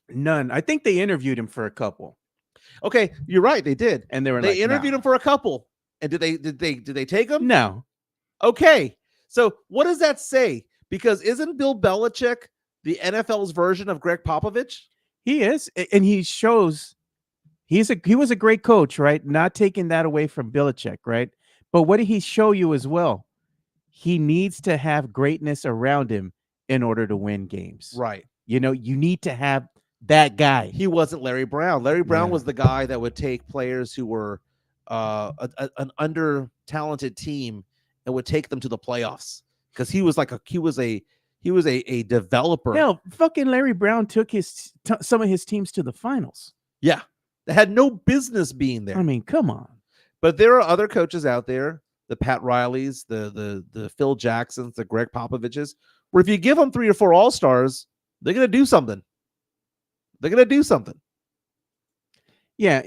None. I think they interviewed him for a couple. Okay, you're right. They did, and they were. They interviewed him for a couple, and did they take him? No. Okay, so what does that say? Because isn't Bill Belichick the NFL's version of Greg Popovich? He is, and he shows he was a great coach, right? Not taking that away from Belichick, right? But what did he show you as well? He needs to have greatness around him in order to win games. Right. You need to have that guy. He wasn't Larry Brown. Larry Brown was the guy that would take players who were an under-talented team and would take them to the playoffs, because he was a developer. Hell, fucking Larry Brown took some of his teams to the finals. Yeah, they had no business being there. I mean, come on. But there are other coaches out there, the Pat Rileys, the Phil Jacksons, the Greg Popoviches, where if you give them 3 or 4 All-Stars, they're going to do something. They're going to do something. Yeah,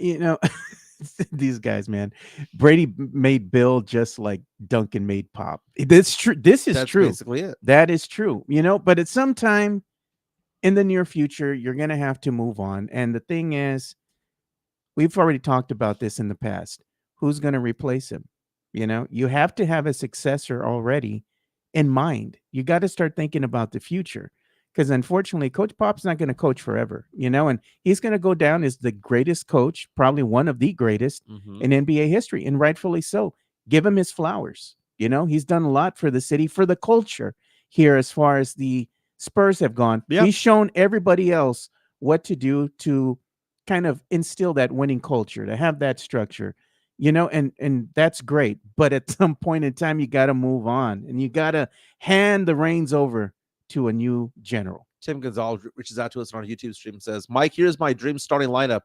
these guys, man. Brady made Bill just like Duncan made Pop. That's true. That's true. Basically it. That is true. But at some time in the near future, you're going to have to move on. And the thing is, we've already talked about this in the past. Who's going to replace him? You have to have a successor already in mind. You got to start thinking about the future. Because unfortunately, Coach Pop's not going to coach forever, and he's going to go down as the greatest coach, probably one of the greatest in NBA history, and rightfully so. Give him his flowers. He's done a lot for the city, for the culture here as far as the Spurs have gone. Yep. He's shown everybody else what to do to kind of instill that winning culture, to have that structure, and that's great. But at some point in time, you got to move on, and you got to hand the reins over to a new general. Tim Gonzalez reaches out to us on our YouTube stream and says, Mike, here's my dream starting lineup: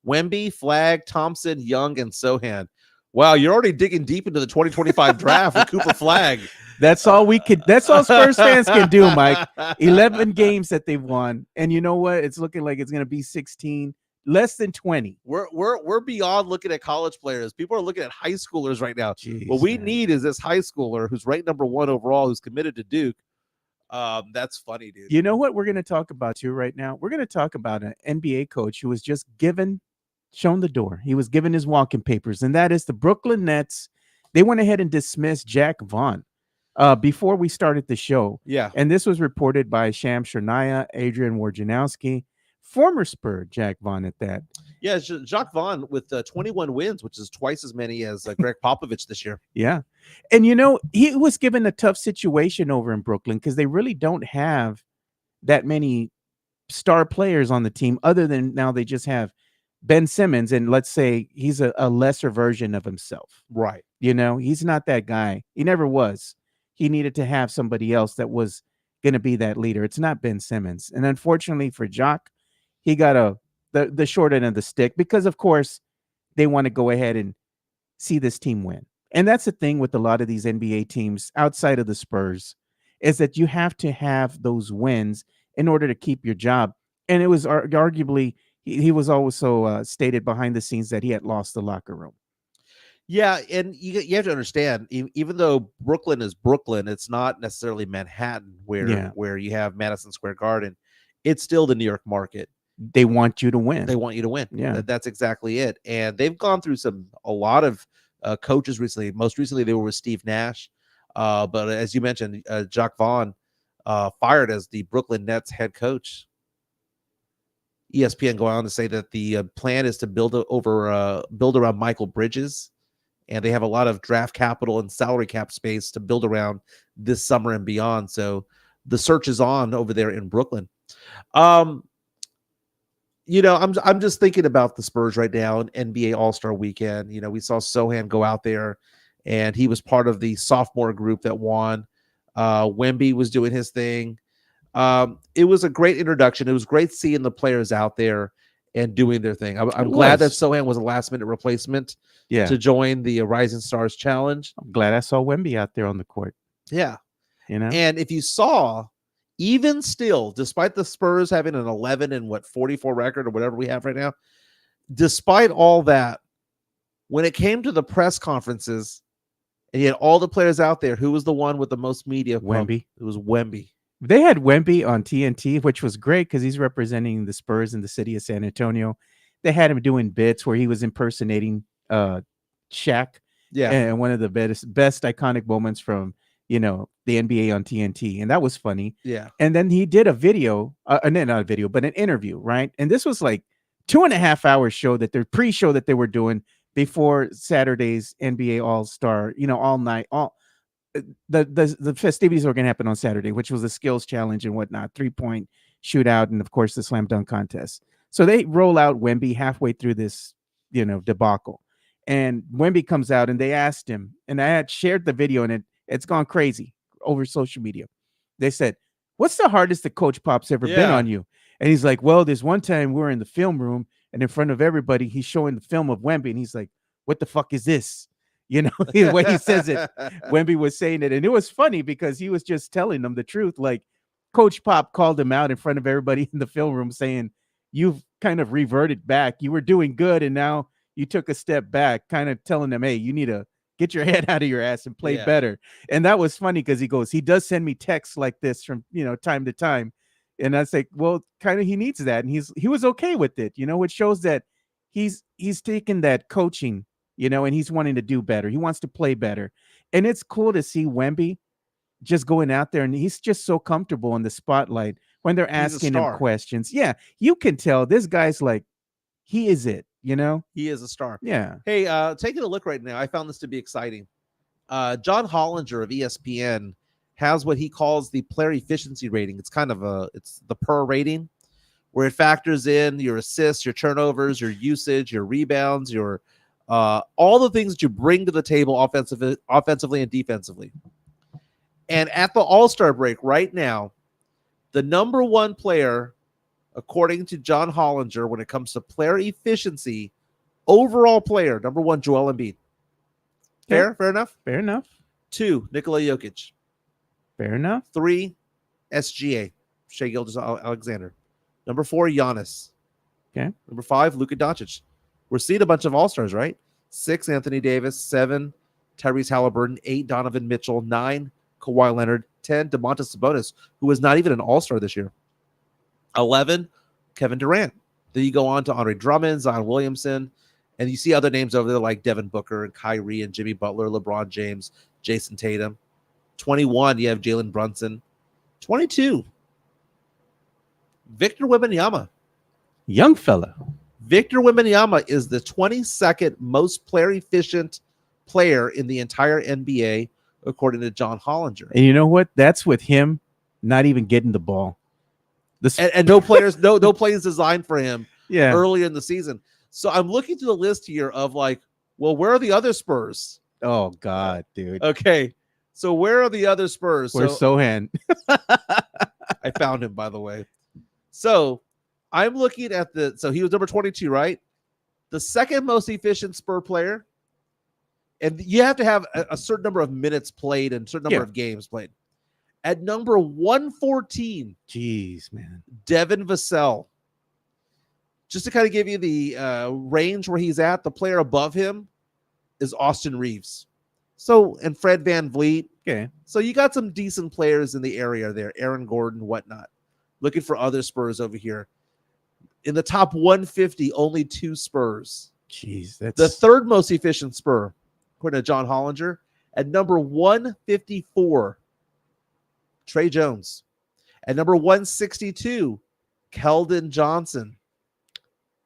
Wemby, Flagg, Thompson, Young, and Sohan. Wow, you're already digging deep into the 2025 draft with Cooper Flagg. That's all Spurs fans can do, Mike. 11 games that they've won. And you know what? It's looking like it's going to be 16, less than 20. We're beyond looking at college players. People are looking at high schoolers right now. Jeez, what we need is this high schooler who's ranked number 1 overall, who's committed to Duke. That's funny, dude. You know what we're going to talk about too right now? We're going to talk about an NBA coach who was just shown the door. He was given his walking papers, and that is the Brooklyn Nets. They went ahead and dismissed Jack Vaughn before we started the show. Yeah. And this was reported by Sham Shernaya, Adrian Wojnarowski, former Spur Jack Vaughn at that. Yeah, Jacques Vaughn with 21 wins, which is twice as many as Greg Popovich this year. Yeah. And, he was given a tough situation over in Brooklyn because they really don't have that many star players on the team, other than now they just have Ben Simmons. And let's say he's a lesser version of himself. Right. He's not that guy. He never was. He needed to have somebody else that was going to be that leader. It's not Ben Simmons. And unfortunately for Jacques, he got the short end of the stick because, of course, they want to go ahead and see this team win. And that's the thing with a lot of these NBA teams outside of the Spurs, is that you have to have those wins in order to keep your job. And it was arguably, he was also stated behind the scenes that he had lost the locker room. Yeah, and you have to understand, even though Brooklyn is Brooklyn, it's not necessarily Manhattan where you have Madison Square Garden. It's still the New York market. they want you to win. They want you to win. Yeah. That's exactly it. And they've gone through a lot of coaches recently. Most recently, they were with Steve Nash. But as you mentioned, Jacques Vaughn fired as the Brooklyn Nets head coach. ESPN going on to say that the plan is to build around Michael Bridges, and they have a lot of draft capital and salary cap space to build around this summer and beyond. So the search is on over there in Brooklyn. I'm just thinking about the Spurs right now in NBA All-Star Weekend. We saw Sohan go out there, and he was part of the sophomore group that won. Wemby was doing his thing. It was a great introduction. It was great seeing the players out there and doing their thing. I'm glad that Sohan was a last-minute replacement to join the Rising Stars Challenge. I'm glad I saw Wemby out there on the court. Yeah. And if you saw, even still, despite the Spurs having an 11-44 record or whatever we have right now, despite all that, when it came to the press conferences and you had all the players out there, who was the one with the most media? Wemby. It was Wemby. They had Wemby on TNT, which was great because he's representing the Spurs in the city of San Antonio. They had him doing bits where he was impersonating Shaq. Yeah. And one of the best iconic moments from, the NBA on TNT. And that was funny. Yeah. And then he did a video, not a video, but an interview, right? And this was like 2.5 hour show that their pre-show that they were doing before Saturday's NBA All-Star, all night, the festivities were going to happen on Saturday, which was a skills challenge and whatnot, 3-point shootout, and of course the slam dunk contest. So they roll out Wemby halfway through this, debacle, and Wemby comes out and they asked him, and I had shared the video and it's gone crazy over social media. They said, "What's the hardest that Coach Pop's ever been on you?" And he's like, "Well, there's one time we were in the film room and in front of everybody, he's showing the film of Wemby, and he's like, 'What the fuck is this?'" The way he says it, Wemby was saying it. And it was funny because he was just telling them the truth. Like Coach Pop called him out in front of everybody in the film room saying, "You've kind of reverted back. You were doing good. And now you took a step back," kind of telling them, "Hey, you need to get your head out of your ass and play better." And that was funny because he does send me texts like this from, time to time. And I say, well, kind of, he needs that. And he was okay with it, which shows that he's taken that coaching, and he's wanting to do better. He wants to play better. And it's cool to see Wemby just going out there, and he's just so comfortable in the spotlight when they're asking him questions. Yeah, you can tell this guy's like, he is it, He is a star. Yeah. Hey, taking a look right now, I found this to be exciting. John Hollinger of ESPN has what he calls the player efficiency rating. It's kind of it's the PER rating, where it factors in your assists, your turnovers, your usage, your rebounds, your all the things that you bring to the table offensively and defensively. And at the All-Star break right now, the number one player, according to John Hollinger, when it comes to player efficiency, overall player, number one, Joel Embiid. Fair enough? Fair enough. 2, Nikola Jokic. Fair enough. 3, SGA, Shai Gilgeous-Alexander. Number 4, Giannis. Okay. Number 5, Luka Doncic. We're seeing a bunch of All-Stars, right? 6, Anthony Davis. 7, Tyrese Halliburton. 8, Donovan Mitchell. 9, Kawhi Leonard. 10, Domantas Sabonis, who was not even an All-Star this year. 11, Kevin Durant. Then you go on to Andre Drummond, Zion Williamson, and you see other names over there like Devin Booker and Kyrie and Jimmy Butler, LeBron James, Jason Tatum. 21, you have Jalen Brunson. 22, Victor Wembanyama. Young fella. Victor Wembanyama is the 22nd most player efficient player in the entire NBA, according to John Hollinger. And you know what? That's with him not even getting the ball. And no players, no plays designed for him earlier in the season. So I'm looking through the list here of like, well, where are the other Spurs? Oh God, dude. Okay. So where are the other Spurs? Where's Sohan? I found him, by the way. So I'm looking at so he was number 22, right? The second most efficient Spur player. And you have to have a certain number of minutes played and a certain number of games played. At number 114, jeez, man, Devin Vassell. Just to kind of give you the range where he's at, the player above him is Austin Reeves. So, and Fred VanVleet. Okay. So you got some decent players in the area there, Aaron Gordon, whatnot. Looking for other Spurs over here. In the top 150, only 2 Spurs. Jeez, that's The third most efficient Spur, according to John Hollinger. At number 154, Trey Jones. At number 162, Keldon Johnson.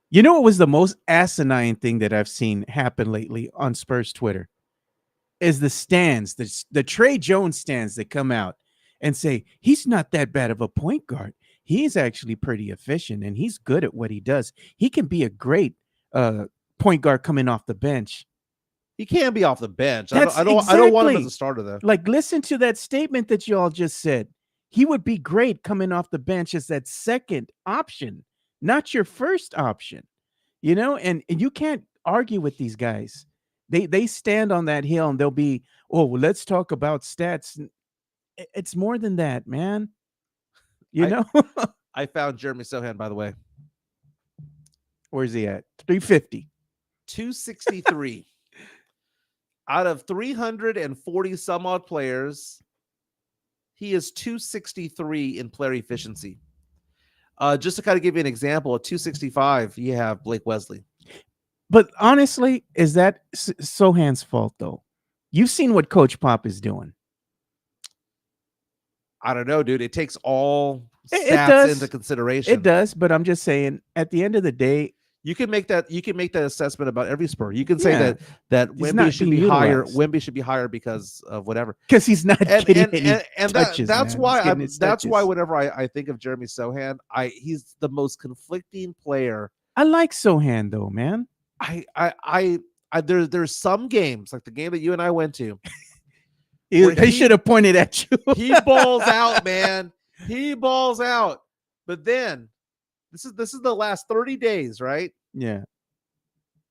You know what was the most asinine thing that I've seen happen lately on Spurs Twitter? Is the stands, the Trey Jones stands that come out and say, he's not that bad of a point guard. He's actually pretty efficient, and he's good at what he does. He can be a great point guard coming off the bench. He can be off the bench. That's I don't want him as a starter, though. Like, listen to that statement that you all just said. He would be great coming off the bench as that second option, not your first option. You know, and you can't argue with these guys. They stand on that hill and they'll be, oh, well, let's talk about stats. It's more than that, man. You know? I found Jeremy Sohan, by the way. Where's he at? 350. 263. Out of 340 some odd players, he is 263 in player efficiency. Just to kind of give you an example, at 265, you have Blake Wesley. But honestly, is that Sohan's fault, though? You've seen what Coach Pop is doing. I don't know, dude. It takes all stats into consideration. It does, but I'm just saying, at the end of the day, you can make that assessment about every Spur. You can say that Wemby should be higher. Wemby should be higher because of whatever. Because he's not getting any touches. That's why whenever I think of Jeremy Sohan, he's the most conflicting player. I like Sohan though, man. There's some games like the game that you and I went to. He should have pointed at you. He balls out, man. He balls out. But then this is the last 30 days, right? Yeah.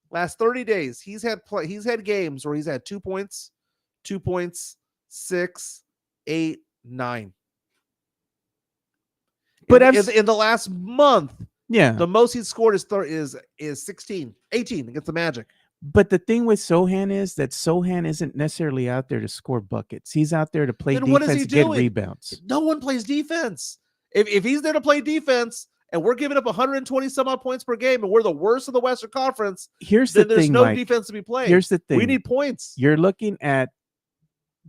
Last 30 days, he's had games where he's had 2 points, 6, 8, 9. But in the last month, yeah, the most he's scored is 16, 18 against the Magic. But the thing with Sohan is that Sohan isn't necessarily out there to score buckets. He's out there to play defense, get rebounds. No one plays defense. If he's there to play defense, and we're giving up 120 some odd points per game, and we're the worst of the Western Conference, there's no Mike, defense to be played. Here's the thing. We need points. You're looking at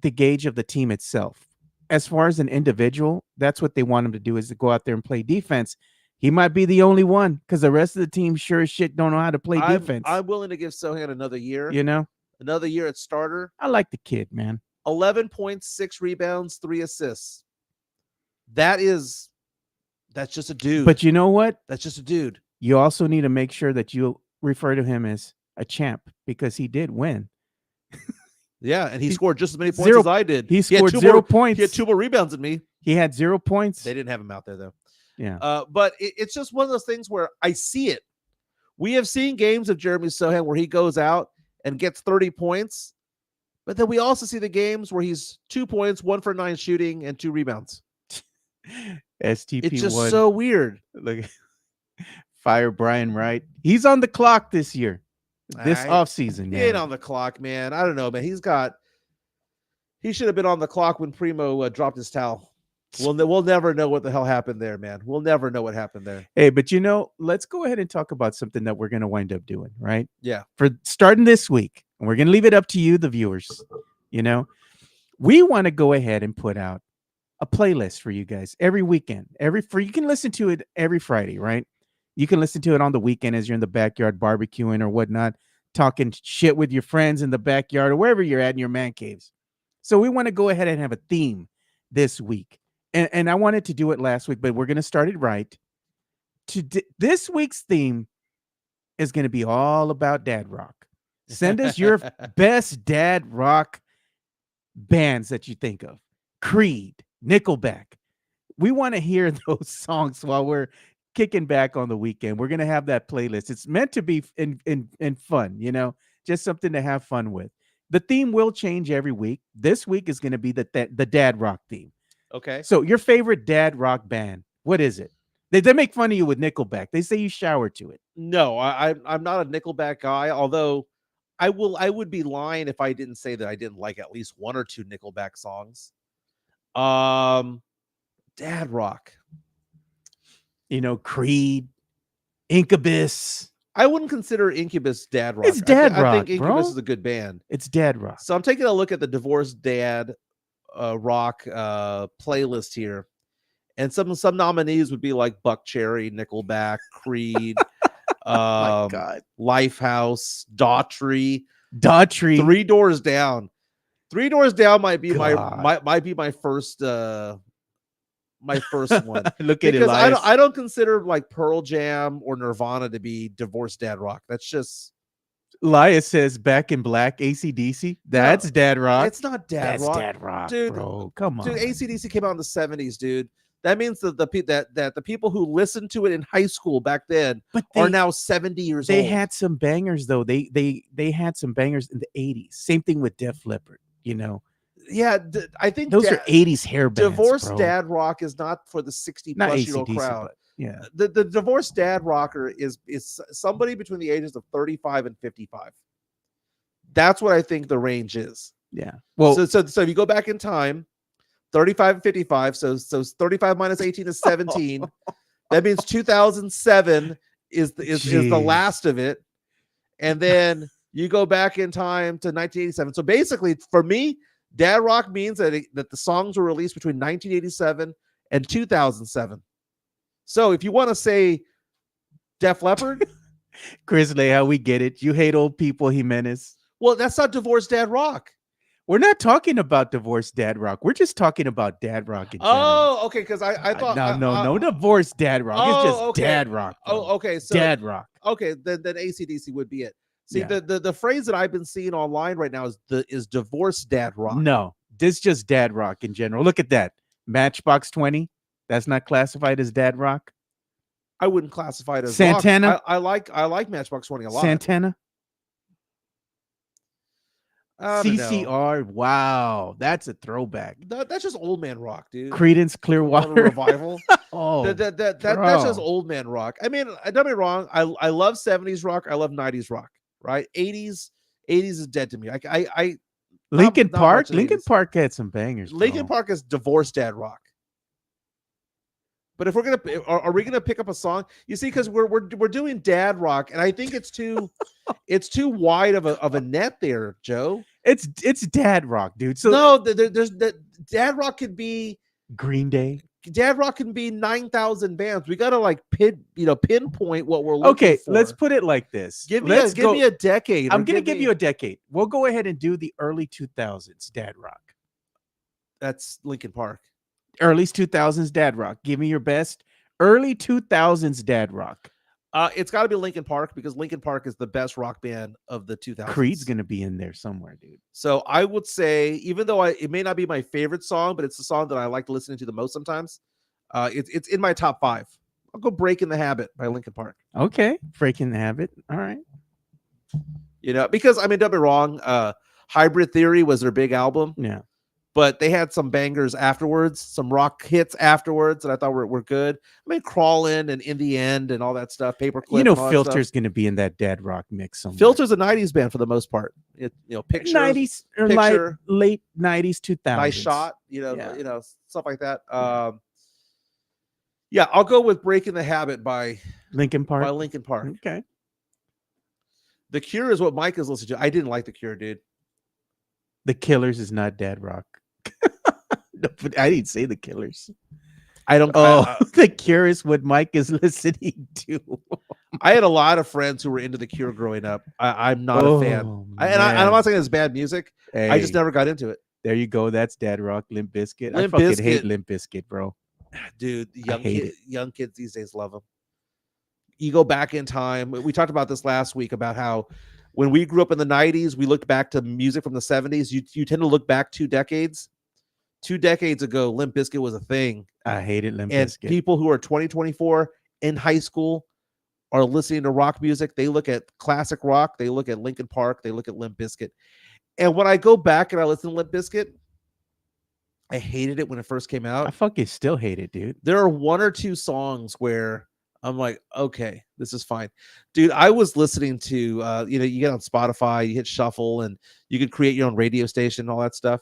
the gauge of the team itself. As far as an individual, that's what they want him to do, is to go out there and play defense. He might be the only one because the rest of the team sure as shit don't know how to play defense. I'm willing to give Sohan another year. You know? Another year at starter. I like the kid, man. 11 points, 6 rebounds, 3 assists. That's just a dude. But you know what? That's just a dude. You also need to make sure that you refer to him as a champ because he did win. Yeah, and he scored just as many points as I did. He scored 0 points. He had 2 more rebounds than me. He had 0 points. They didn't have him out there, though. Yeah. But it's just one of those things where I see it. We have seen games of Jeremy Sohan where he goes out and gets 30 points, but then we also see the games where he's 2 points, 1 for 9 shooting, and 2 rebounds. STP1. It's just so weird. Look, fire Brian Wright. He's on the clock this year, this offseason. He ain't on the clock, man. I don't know, man. He should have been on the clock when Primo dropped his towel. We'll never know what the hell happened there, man. We'll never know what happened there. Hey, but let's go ahead and talk about something that we're going to wind up doing, right? Yeah. For starting this week, and we're going to leave it up to you, the viewers. We want to go ahead and put out a playlist for you guys every weekend. You can listen to it every Friday, right? You can listen to it on the weekend as you're in the backyard barbecuing or whatnot, talking shit with your friends in the backyard or wherever you're at in your man caves. So we want to go ahead and have a theme this week. And I wanted to do it last week, but we're going to start it right. This week's theme is going to be all about dad rock. Send us your best dad rock bands that you think of. Creed, Nickelback. We want to hear those songs while we're kicking back on the weekend. We're going to have that playlist. It's meant to be in fun, just something to have fun with. The theme will change every week. This week is going to be the dad rock theme. Okay. So your favorite dad rock band, what is it? They make fun of you with Nickelback. They say you shower to it. No, I'm not a Nickelback guy, although I would be lying if I didn't say that I didn't like at least 1 or 2 Nickelback songs. Dad rock. Creed, Incubus. I wouldn't consider Incubus dad rock. It's dad I rock, think Incubus bro. is a good band. It's dad rock. So I'm taking a look at the divorced dad rock playlist here, and some nominees would be like Buck Cherry, Nickelback, Creed, My God. Lifehouse, Daughtry. Daughtry. 3 Doors Down. 3 Doors Down might be God. might be my first one. Look at Because Elias. I don't consider like Pearl Jam or Nirvana to be divorced dad rock. That's just Elias says Back in Black, AC/DC. That's dad rock. It's not dad That's rock. dad rock, Dude, bro. Come on. Dude, AC/DC came out in the 70s, dude. That means that the people who listened to it in high school back then are now 70 years old. They had some bangers though. They had some bangers in the 80s. Same thing with Def Leppard, you know. Yeah, I think those are 80s hair bands. Divorced dad rock is not for the 60-plus-year-old crowd. Yeah. The divorced dad rocker is somebody between the ages of 35 and 55. That's what I think the range is. Yeah. Well, so if you go back in time, 35 and 55, so 35 minus 18 is 17. That means 2007 is the last of it. And then you go back in time to 1987. So basically, for me, dad rock means that the songs were released between 1987 and 2007. So if you want to say Def Leppard, Chris Leah, we get it. You hate old people, Jimenez. Well, that's not divorced dad rock. We're not talking about divorced dad rock. We're just talking about dad rock in general. Oh, okay. Because I thought no divorced dad rock. It's just okay. dad rock. Bro. Oh, okay. So dad rock. Okay, then AC/DC would be it. See, the phrase that I've been seeing online right now is divorced dad rock. No, this is just dad rock in general. Look at that. Matchbox 20. That's not classified as dad rock. I wouldn't classify it as Santana. Rock. I like Matchbox 20 a lot. Santana. CCR. Wow, that's a throwback. That's just old man rock, dude. Creedence Clearwater Revival. Oh, that's just old man rock. I mean, don't get me wrong. I love 70s rock. I love 90s rock. Right? 80s is dead to me. I Linkin Park. Linkin Park had some bangers. Linkin Park is divorced dad rock. But if we're gonna, are we gonna pick up a song? You see, because we're doing dad rock, and I think it's too wide of a net there, Joe. It's dad rock, dude. So no, there's dad rock could be Green Day. Dad rock can be 9,000 bands. We gotta like pinpoint what we're looking for. Let's put it like this. Give me a decade. I'm gonna give you a decade. We'll go ahead and do the early 2000s dad rock. That's Linkin Park. Early 2000s dad rock. Give me your best early 2000s dad rock. It's got to be Linkin Park because Linkin Park is the best rock band of the 2000s. Creed's gonna be in there somewhere, dude. So I would say, even though it may not be my favorite song, but it's the song that I like listening to the most sometimes. It's in my top 5. I'll go "Breaking the Habit" by Linkin Park. Okay, Breaking the Habit. All right. You know, because I mean, don't be wrong. Hybrid Theory was their big album. Yeah. But they had some bangers afterwards, some rock hits afterwards that I thought were good. I mean, Crawlin' and In the End and all that stuff. Paperclip. You know, Filter's going to be in that dad rock mix somewhere. Filter's a 90s band for the most part. Picture 90s or Picture, late 90s, 2000s. Nice Shot. You know, stuff like that. Yeah, I'll go with "Breaking the Habit" by Linkin Park. Okay. The Cure is what Mike is listening to. I didn't like The Cure, dude. The Killers is not dad rock. No, but I didn't say The Killers. I don't. The Cure is what Mike is listening to. I had a lot of friends who were into The Cure growing up. I'm not a fan. I'm not saying it's bad music. Hey, I just never got into it. There you go. That's dad rock. Limp Bizkit. I fucking hate Limp Bizkit, bro. Dude, young kids these days love them. You go back in time. We talked about this last week about how when we grew up in the 90s, we looked back to music from the 70s. You tend to look back 2 decades. 2 decades ago, Limp Bizkit was a thing. I hated Limp and Bizkit. People who are 2024 in high school are listening to rock music. They look at classic rock. They look at Linkin Park. They look at Limp Bizkit. And when I go back and I listen to Limp Bizkit, I hated it when it first came out. I fucking still hate it, dude. There are 1 or 2 songs where I'm like, okay, this is fine. Dude, I was listening to, you get on Spotify, you hit shuffle, and you can create your own radio station and all that stuff.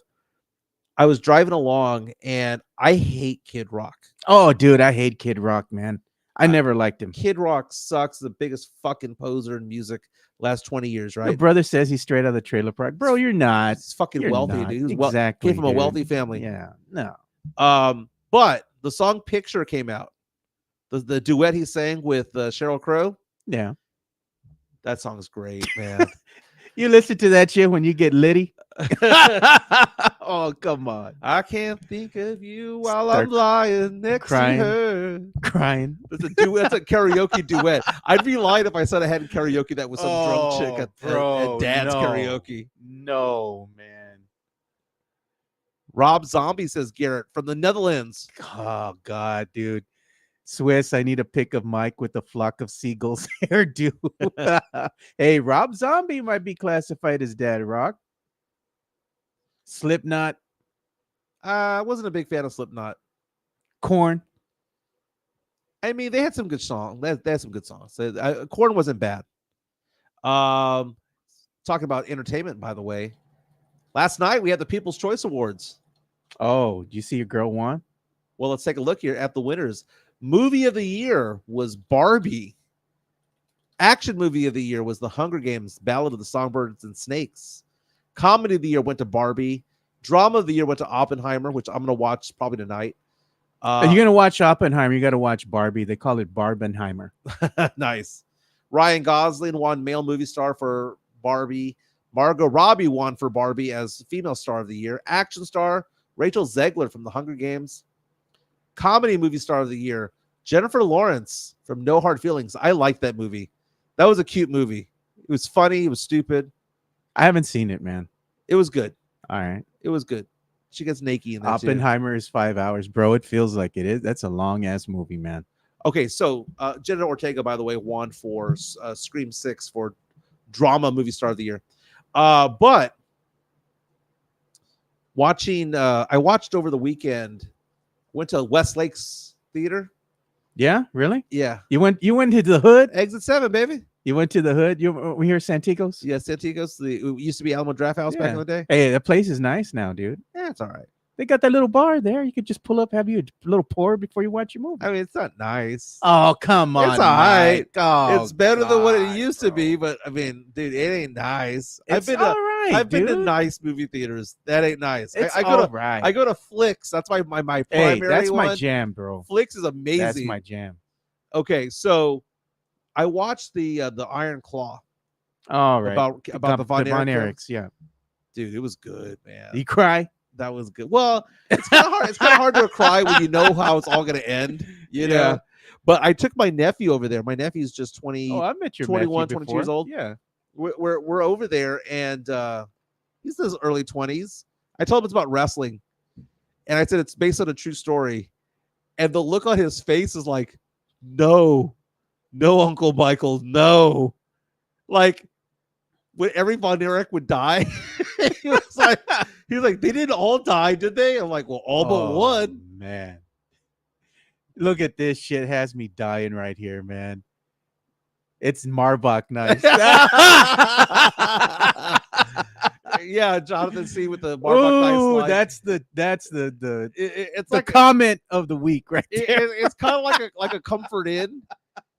I was driving along, and I hate Kid Rock. Oh, dude, I hate Kid Rock, man. I never liked him. Kid Rock sucks. The biggest fucking poser in music last 20 years, My right? brother says he's straight out of the trailer park. Bro, you're not. He's fucking You're wealthy, not. dude. He was Exactly, came from a dude. wealthy family. Yeah, no. But the song "Picture" came out. The duet he sang with Sheryl Crow. Yeah. That song's great, man. You listen to that shit when you get litty. Oh, come on. I can't think of you while Start I'm lying next crying. to her. Crying. It's a duet. It's a karaoke duet. I'd be lying if I said I hadn't karaoke that with some drunk chick at dad's karaoke. No, man. Rob Zombie says Garrett from the Netherlands. Oh, God, dude. Swiss, I need a pic of Mike with a flock of seagulls hairdo. Hey, Rob Zombie might be classified as Dad Rock. Slipknot. I wasn't a big fan of Slipknot. Korn. I mean, they had some good songs. They had some good songs. Korn wasn't bad. Talking about entertainment, by the way. Last night we had the People's Choice Awards. Oh, do you see your girl won? Well, let's take a look here at the winners. Movie of the year was Barbie. Action movie of the year was The Hunger Games: Ballad of the Songbirds and Snakes. Comedy of the year went to Barbie. Drama of the year went to Oppenheimer, which I'm going to watch probably tonight. If you're going to watch Oppenheimer, you got to watch Barbie. They call it Barbenheimer. Nice. Ryan Gosling won Male Movie Star for Barbie. Margot Robbie won for Barbie as Female Star of the Year. Action Star, Rachel Zegler from The Hunger Games. Comedy Movie Star of the Year, Jennifer Lawrence from No Hard Feelings. I liked that movie. That was a cute movie. It was funny. It was stupid. I haven't seen it, man. It was good. All right. It was good. She gets naked in that Oppenheimer is 5 hours, bro. It feels like it is. That's a long ass movie, man. Okay, so Jenna Ortega, by the way, won for Scream 6 for Drama Movie Star of the Year. But I watched over the weekend. Went to Westlake's Theater. Yeah, really? Yeah. You went to the hood? Exit 7, baby. You went to the hood? We here at Santikos? Yeah, Santikos. It used to be Alamo Draft House back in the day. Hey, that place is nice now, dude. Yeah, it's all right. They got that little bar there. You could just pull up, have you a little pour before you watch your movie. I mean, it's not nice. Oh, come on. It's all right. Oh, it's better than what it God, used to be, but I mean, dude, it ain't nice. It's been I've been to nice movie theaters. That ain't nice. It's I go to Flicks. That's my primary Hey, that's one. my jam, bro. Flicks is amazing. That's my jam. Okay, so I watched the Iron Claw. All right. About the Von Erichs, yeah. Dude, it was good, man. You cry? That was good. Well, it's kind of hard. It's kind of hard to cry when you know how it's all going to end. You know. But I took my nephew over there. My nephew's just 20. Oh, I met your 21, nephew 22 years old. Yeah. We're over there, and he's in his early 20s. I told him it's about wrestling, and I said it's based on a true story. And the look on his face is like, no, Uncle Michael, no. Like when every Von Erich would die, he was like, they didn't all die, did they? I'm like, well, all but one. Man, look at this shit. Has me dying right here, man. It's Marbach nice. Yeah, Jonathan C with the Marbach nice. That's the it's the like comment of the week, right there. It's kind of like a comfort in.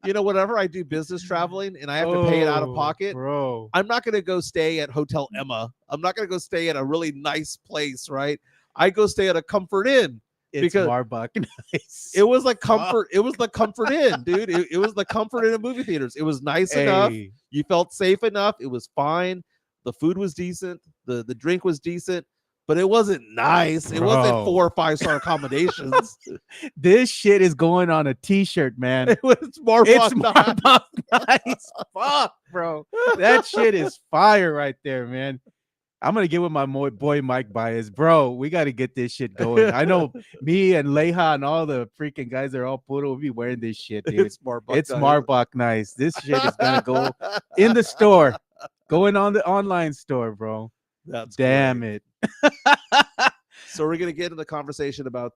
You know, whenever I do business traveling and I have to pay it out of pocket, bro, I'm not going to go stay at Hotel Emma. I'm not going to go stay at a really nice place, right? I go stay at a Comfort Inn. It's Marbach nice. It was like comfort. It was the Comfort Inn, dude. It was the Comfort Inn of movie theaters. It was nice enough. You felt safe enough. It was fine. The food was decent. The drink was decent. But it wasn't nice. It wasn't 4 or 5 star accommodations. This shit is going on a t-shirt, man. It's Marbach nice. Fuck, bro. That shit is fire right there, man. I'm going to get with my boy Mike Baez. Bro, we got to get this shit going. I know me and Leha and all the freaking guys that are all put will be wearing this shit, dude. It's Marbach nice. This shit is going to go in the store. Going on the online store, bro. That's damn great. It. So we're gonna get into the conversation about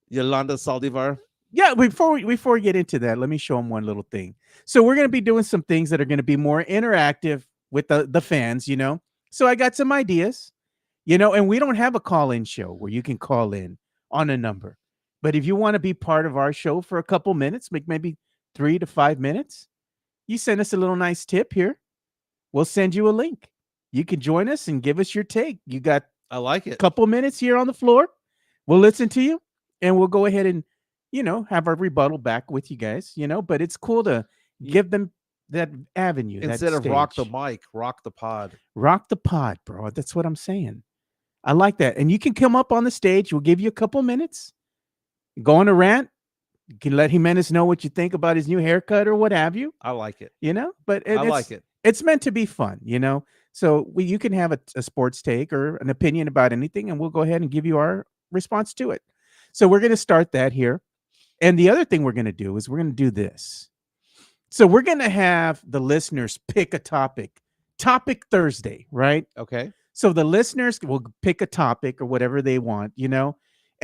Yolanda Saldivar. Yeah, before we get into that, let me show them one little thing. So we're gonna be doing some things that are gonna be more interactive with the fans, you know. So I got some ideas, you know, and we don't have a call-in show where you can call in on a number. But if you want to be part of our show for a couple minutes, maybe 3 to 5 minutes, you send us a little nice tip here. We'll send you a link. You can join us and give us your take. You got I like a it. couple minutes here on the floor. We'll listen to you and we'll go ahead and, have our rebuttal back with you guys, but it's cool to give them that avenue. Instead of rock the mic, rock the pod. Rock the pod, bro. That's what I'm saying. I like that. And you can come up on the stage. We'll give you a couple minutes. Go on a rant. You can let Jimenez know what you think about his new haircut or what have you. I like it. But I like it. It's meant to be fun, So you can have a sports take or an opinion about anything, and we'll go ahead and give you our response to it. So we're going to start that here. And the other thing we're going to do is we're going to do this. So we're going to have the listeners pick a topic Thursday, right? Okay. So the listeners will pick a topic or whatever they want, and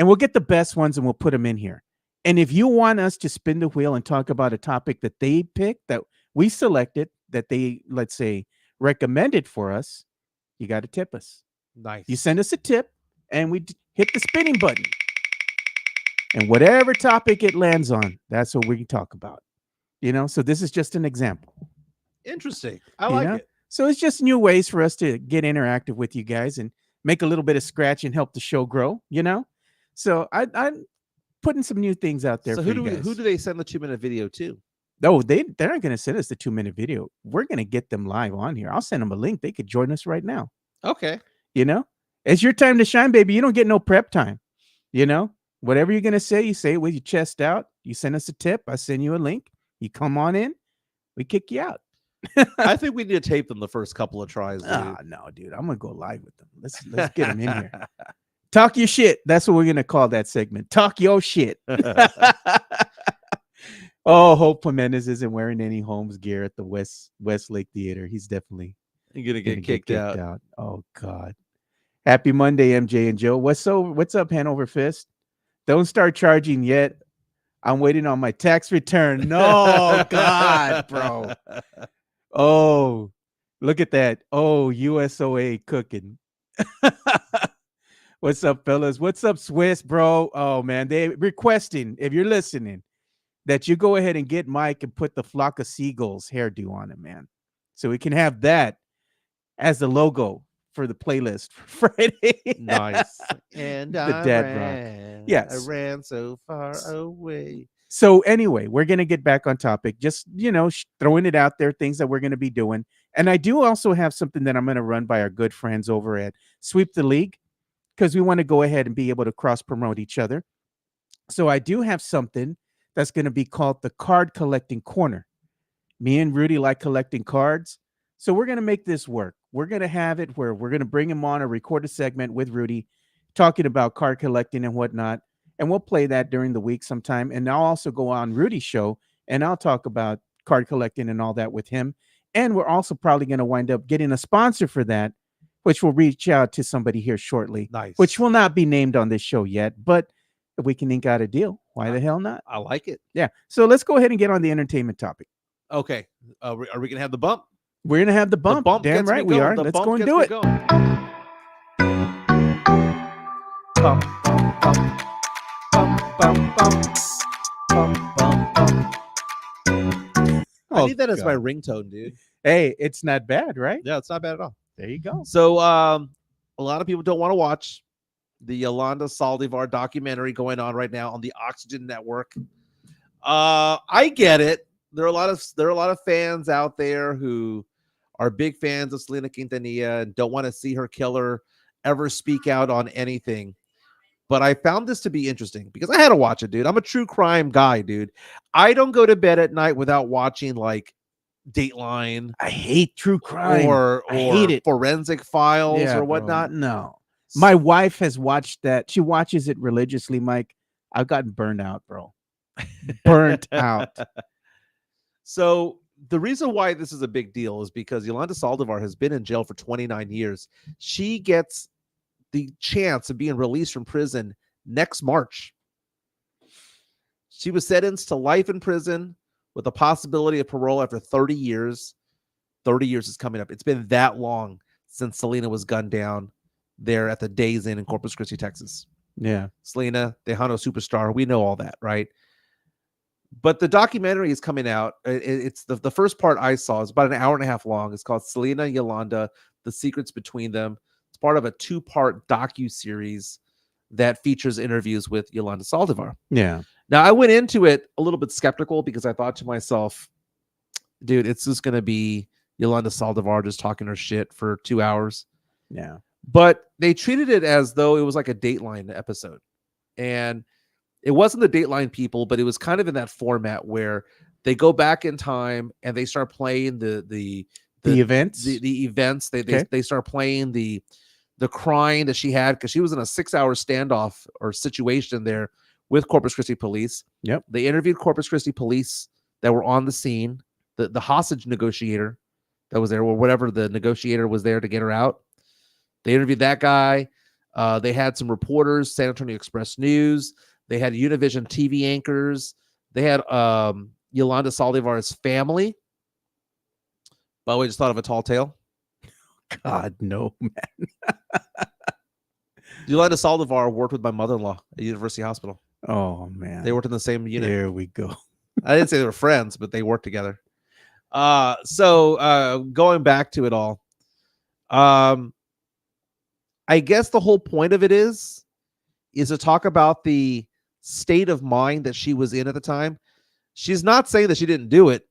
we'll get the best ones and we'll put them in here. And if you want us to spin the wheel and talk about a topic that they picked, that we selected, that they, let's say, recommended for us, you got to tip us. Nice. You send us a tip and we hit the spinning button. And whatever topic it lands on, that's what we can talk about. So this is just an example. Interesting. I like it. So it's just new ways for us to get interactive with you guys and make a little bit of scratch and help the show grow, So I'm putting some new things out there. So who do they send the 2-minute video to? No, they're not going to send us the 2-minute video. We're going to get them live on here. I'll send them a link. They could join us right now. Okay. It's your time to shine, baby. You don't get no prep time. Whatever you're going to say, you say it with your chest out. You send us a tip. I send you a link. You come on in. We kick you out. I think we need to tape them the first couple of tries. No, dude. I'm going to go live with them. Let's get them in here. Talk your shit. That's what we're going to call that segment. Talk your shit. Oh, Hope Jimenez isn't wearing any Holmes gear at the Westlake Theater. He's definitely going to get kicked out. Oh, God. Happy Monday, MJ and Joe. What's up, Hanover Fist? Don't start charging yet. I'm waiting on my tax return. No, God, bro. Oh, look at that. Oh, USOA cooking. What's up, fellas? What's up, Swiss, bro? Oh, man, they requesting, if you're listening, that you go ahead and get Mike and put the flock of seagulls hairdo on him, man. So we can have that as the logo for the playlist for Friday. Nice. And the dad rock. Yes. I ran so far away. So anyway, we're going to get back on topic. Just, throwing it out there, things that we're going to be doing. And I do also have something that I'm going to run by our good friends over at Sweep the League, because we want to go ahead and be able to cross promote each other. So I do have something that's going to be called the Card Collecting Corner. Me and Rudy like collecting cards. So we're going to make this work. We're going to have it where we're going to bring him on or record a segment with Rudy talking about card collecting and whatnot. And we'll play that during the week sometime. And I'll also go on Rudy's show and I'll talk about card collecting and all that with him. And we're also probably going to wind up getting a sponsor for that, which will reach out to somebody here shortly. Nice. Which will not be named on this show yet. But if we can ink out a deal, why the hell not? I like it. Yeah. So let's go ahead and get on the entertainment topic. Okay. Are we going to have the bump? We're going to have the bump. Damn right we are. Let's go and do it. Bump, bump, bump. Bump, bump, bump. Bump, bump, bump. I need that as my ringtone, dude. Hey, it's not bad, right? Yeah, it's not bad at all. There you go. So a lot of people don't want to watch the Yolanda Saldivar documentary going on right now on the Oxygen Network. I get it. There are a lot of fans out there who are big fans of Selena Quintanilla and don't want to see her killer ever speak out on anything. But I found this to be interesting because I had to watch it, dude. I'm a true crime guy, dude. I don't go to bed at night without watching like Dateline. I hate true crime. Or I hate it. Forensic Files or whatnot. Bro. No. My wife has watched that. She watches it religiously, Mike. I've gotten burned out, bro. Burnt out. So the reason why this is a big deal is because Yolanda Saldivar has been in jail for 29 years. She gets the chance of being released from prison next March. She was sentenced to life in prison with a possibility of parole after 30 years. 30 years is coming up. It's been that long since Selena was gunned down there at the Days Inn in Corpus Christi, Texas. Yeah. Selena, Tejano superstar. We know all that, right? But the documentary is coming out. It's the first part I saw is about an hour and a half long. It's called Selena Yolanda, The Secrets Between Them. It's part of a 2-part docu-series that features interviews with Yolanda Saldivar. Yeah. Now, I went into it a little bit skeptical because I thought to myself, dude, it's just going to be Yolanda Saldivar just talking her shit for 2 hours. Yeah. But they treated it as though it was like a Dateline episode. And it wasn't the Dateline people, but it was kind of in that format where they go back in time and they start playing the events. The events. Okay. They start playing the crying that she had because she was in a 6-hour standoff or situation there with Corpus Christi police. Yep. They interviewed Corpus Christi police that were on the scene, the hostage negotiator that was there, or whatever the negotiator was there to get her out. They interviewed that guy. They had some reporters, San Antonio Express News. They had Univision TV anchors. They had Yolanda Saldivar's family. By the way, just thought of a tall tale. God, no, man. Yolanda Saldivar worked with my mother-in-law at University Hospital. Oh, man. They worked in the same unit. There we go. I didn't say they were friends, but they worked together. So going back to it all, I guess the whole point of it is to talk about the state of mind that she was in at the time. She's not saying that she didn't do it,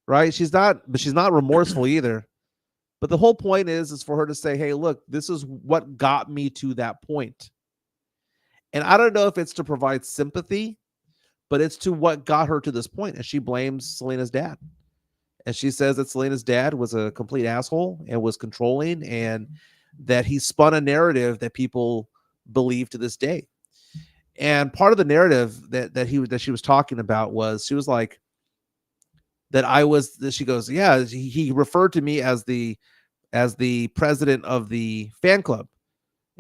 right? But she's not remorseful either. But the whole point is for her to say, hey, look, this is what got me to that point. And I don't know if it's to provide sympathy, but it's to what got her to this point. And she blames Selena's dad. And she says that Selena's dad was a complete asshole and was controlling, and that he spun a narrative that people believe to this day. And part of the narrative that she was talking about was, she was like, she goes, yeah, he referred to me as the president of the fan club.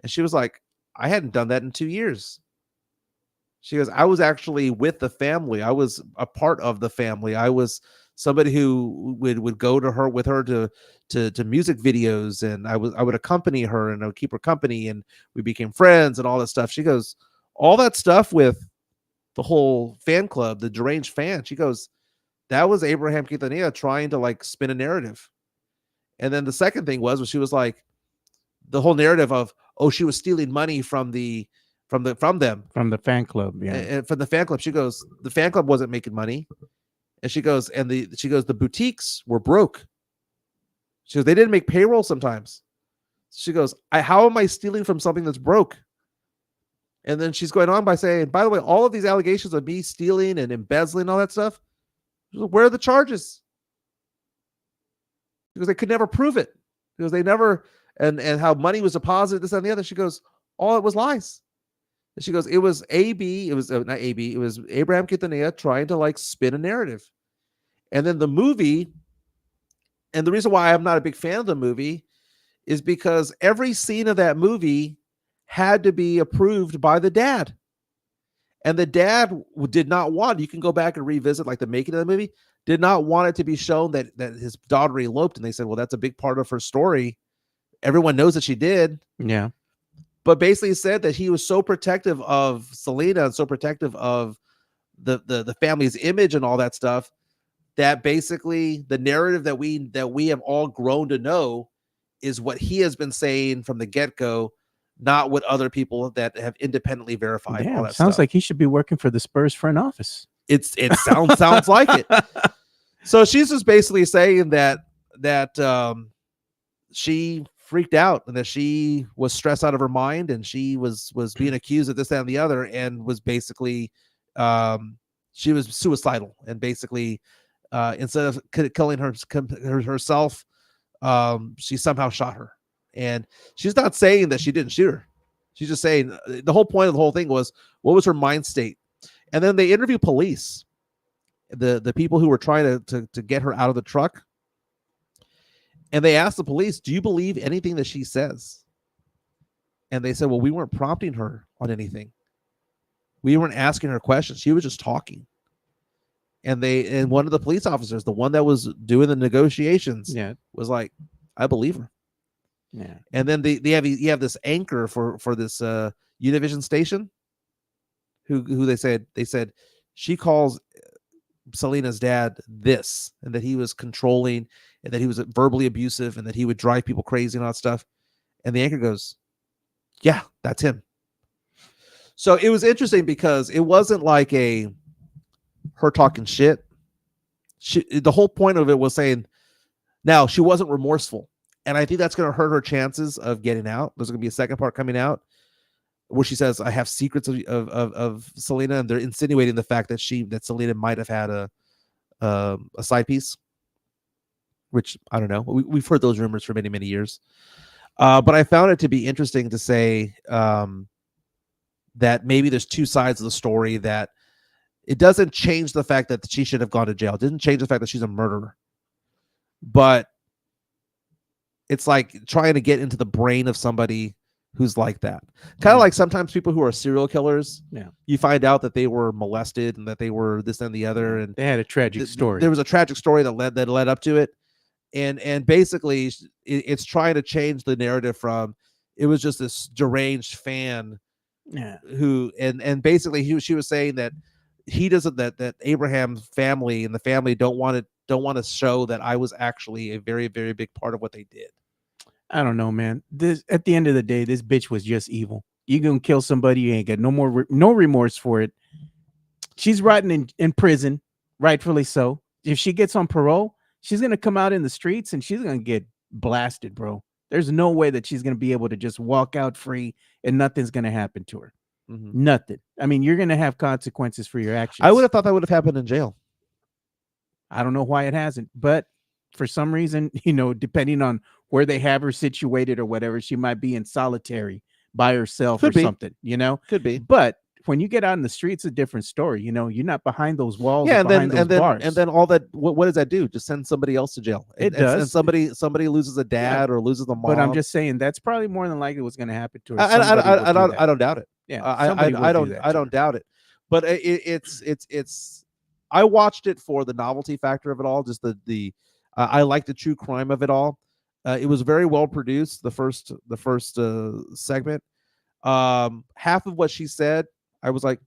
And she was like, I hadn't done that in 2 years. She goes, I was actually with the family. I was a part of the family. I was somebody who would go to her with her to music videos, and I would accompany her and I would keep her company, and we became friends and all that stuff. She goes, all that stuff with the whole fan club, the deranged fan. She goes, that was Abraham Quintanilla trying to like spin a narrative. And then the second thing was she was like, the whole narrative of, oh, she was stealing money from them. From the fan club. Yeah. And from the fan club. She goes, the fan club wasn't making money. And she goes, the boutiques were broke. She goes, they didn't make payroll sometimes. She goes, how am I stealing from something that's broke? And then she's going on by saying, by the way, all of these allegations of me stealing and embezzling and all that stuff, where are the charges? Because they could never prove it. Because they never, and how money was deposited, this and the other. She goes, all it was lies. And she goes, it was it was not AB, it was Abraham Quintanilla trying to like spin a narrative. And then the movie, and the reason why I'm not a big fan of the movie is because every scene of that movie had to be approved by the dad. And the dad did not want, you can go back and revisit like the making of the movie, did not want it to be shown that his daughter eloped. And they said, well, that's a big part of her story. Everyone knows that she did. Yeah. But basically said that he was so protective of Selena and so protective of the family's image and all that stuff, that basically the narrative that we have all grown to know is what he has been saying from the get-go, not what other people that have independently verified. Damn, all that sounds stuff. like he should be working for the Spurs front office. It sounds like it. So she's just basically saying that she freaked out and that she was stressed out of her mind, and she was being accused of this, that, and the other, and was basically she was suicidal, and basically instead of killing herself, she somehow shot her. And she's not saying that she didn't shoot her. She's just saying the whole point of the whole thing was, what was her mind state? And then they interview police, the people who were trying to get her out of the truck. And they asked the police, do you believe anything that she says? And they said, well, we weren't prompting her on anything. We weren't asking her questions. She was just talking. And one of the police officers, the one that was doing the negotiations, was like, I believe her. Yeah. And then you have this anchor for this Univision station who they said she calls Selena's dad this, and that he was controlling, and that he was verbally abusive, and that he would drive people crazy and all that stuff. And the anchor goes, yeah, that's him. So it was interesting because it wasn't like her talking shit. The whole point of it was saying, now she wasn't remorseful. And I think that's going to hurt her chances of getting out. There's going to be a second part coming out where she says, I have secrets of Selena, and they're insinuating the fact that Selena might have had a side piece, which I don't know. We've heard those rumors for many, many years. But I found it to be interesting to say that maybe there's two sides of the story, that it doesn't change the fact that she should have gone to jail. It didn't change the fact that she's a murderer. But it's like trying to get into the brain of somebody who's like that. Kind of like sometimes people who are serial killers, you find out that they were molested and that they were this and the other, and they had a tragic story. There was a tragic story that led up to it, and basically it's trying to change the narrative from it was just this deranged fan, who and basically she was saying that he doesn't that Abraham's family and the family don't want to show that I was actually a very, very big part of what they did. I don't know, man. This at the end of the day, this bitch was just evil. You gonna kill somebody, you ain't got no remorse for it. She's rotting in prison, rightfully so. If she gets on parole, she's gonna come out in the streets and she's gonna get blasted, bro. There's no way that she's gonna be able to just walk out free and nothing's gonna happen to her. Mm-hmm. Nothing. I mean, you're gonna have consequences for your actions. I would have thought that would have happened in jail. I don't know why it hasn't, but for some reason, depending on where they have her situated or whatever, she might be in solitary by herself or something, Could be. But when you get out in the streets, a different story. You're not behind those walls. Yeah, and then all that. What does that do? Just send somebody else to jail. It does. And somebody loses a dad or loses a mom. But I'm just saying that's probably more than likely what's going to happen to her. I don't doubt it. Yeah, I don't doubt it. But it's. I watched it for the novelty factor of it all. Just the I like the true crime of it all. It was very well produced. The first segment. Half of what she said, I was like,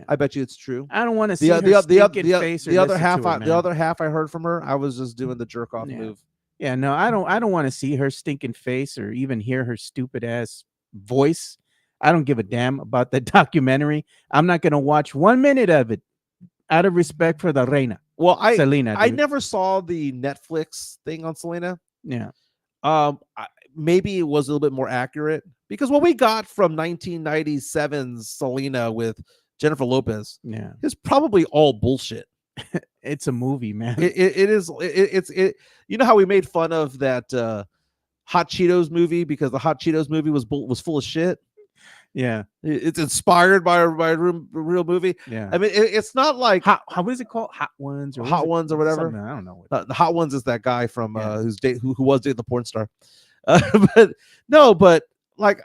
I bet you it's true. I don't want to see the other half. The other half I heard from her, I was just doing the jerk off move. Yeah, no, I don't want to see her stinking face or even hear her stupid ass voice. I don't give a damn about the documentary. I'm not going to watch 1 minute of it out of respect for the reina. Well, Selena. I never saw the Netflix thing on Selena. Yeah. Maybe it was a little bit more accurate, because what we got from 1997's Selena with Jennifer Lopez, is probably all bullshit. It's a movie, man. It is. You know how we made fun of that Hot Cheetos movie because the Hot Cheetos movie was full of shit. Yeah, it's inspired by a real movie. Yeah, I mean, it's not like how is it called? Hot Ones or whatever. I don't know. The Hot Ones is that guy from who was dating the porn star. But like,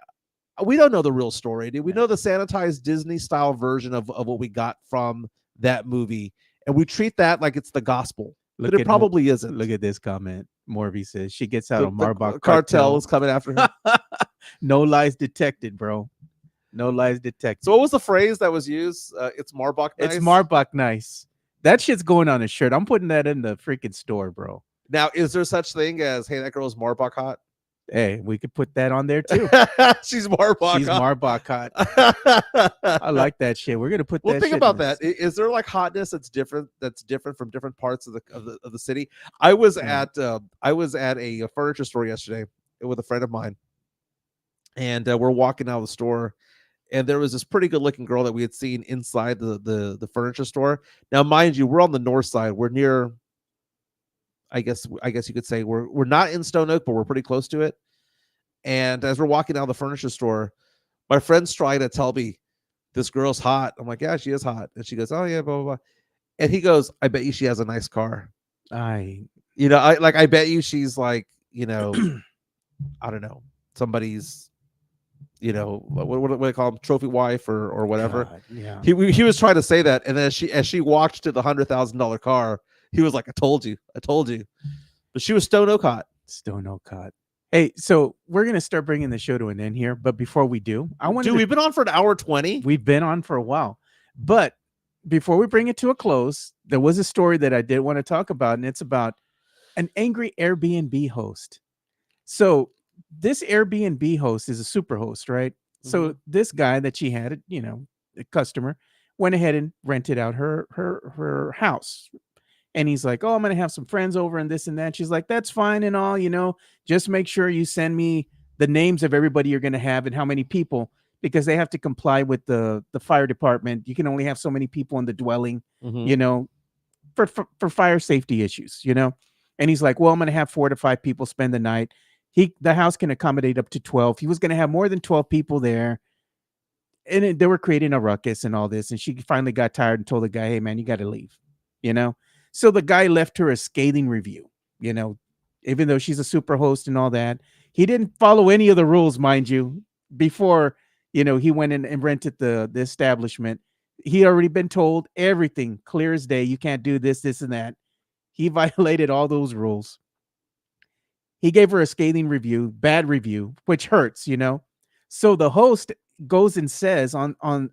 we don't know the real story, dude. We know the sanitized Disney style version of what we got from that movie, and we treat that like it's the gospel. But it probably isn't. Look at this comment. Morby says she gets out of Marbach cartel is coming after her. No lies detected, bro. No lies detected. So what was the phrase that was used? It's Marbach nice. It's Marbach nice. That shit's going on a shirt. I'm putting that in the freaking store, bro. Now, is there such thing as, hey, that girl's Marbach hot? Hey, we could put that on there too. She's Marbach. She's Marbach hot. I like that shit. We're gonna put that. Well, think about that. Is there like hotness that's different from different parts of the city? I was at a furniture store yesterday with a friend of mine, and we're walking out of the store, and there was this pretty good looking girl that we had seen inside the furniture store. Now, mind you, we're on the north side. We're near, I guess you could say we're not in Stone Oak, but we're pretty close to it. And as we're walking out of the furniture store, my friend's trying to tell me this girl's hot. I'm like, yeah, she is hot. And she goes, oh yeah, blah, blah, blah. And he goes, I bet you she has a nice car. I bet you she's like, I don't know, somebody's, what do they call them, trophy wife or whatever. God, yeah. He was trying to say that, and then as she walked to the $100,000 car, he was like, I told you. But she was Stone Oak hot. Stone Oak hot. Hey, so we're gonna start bringing the show to an end here, but before we do, We've been on for an hour 20. we've been on for a while, but before we bring it to a close, there was a story that I did want to talk about, and it's about an angry Airbnb host. So this Airbnb host is a super host, right? So this guy that she had, a customer, went ahead and rented out her house. And he's like, "Oh, I'm gonna have some friends over and this and that." She's like, "That's fine and all, just make sure you send me the names of everybody you're gonna have and how many people, because they have to comply with the fire department. You can only have so many people in the dwelling, for fire safety issues. And he's like, "Well, I'm gonna have 4 to 5 people spend the night. The house can accommodate up to 12. He was gonna have more than 12 people there." And they were creating a ruckus and all this. And she finally got tired and told the guy, "Hey man, you got to leave," you know? So the guy left her a scathing review, even though she's a super host and all that. He didn't follow any of the rules, mind you, before, he went in and rented the establishment. He already been told everything clear as day. You can't do this, this, and that. He violated all those rules. He gave her a scathing review, bad review, which hurts. So the host goes and says on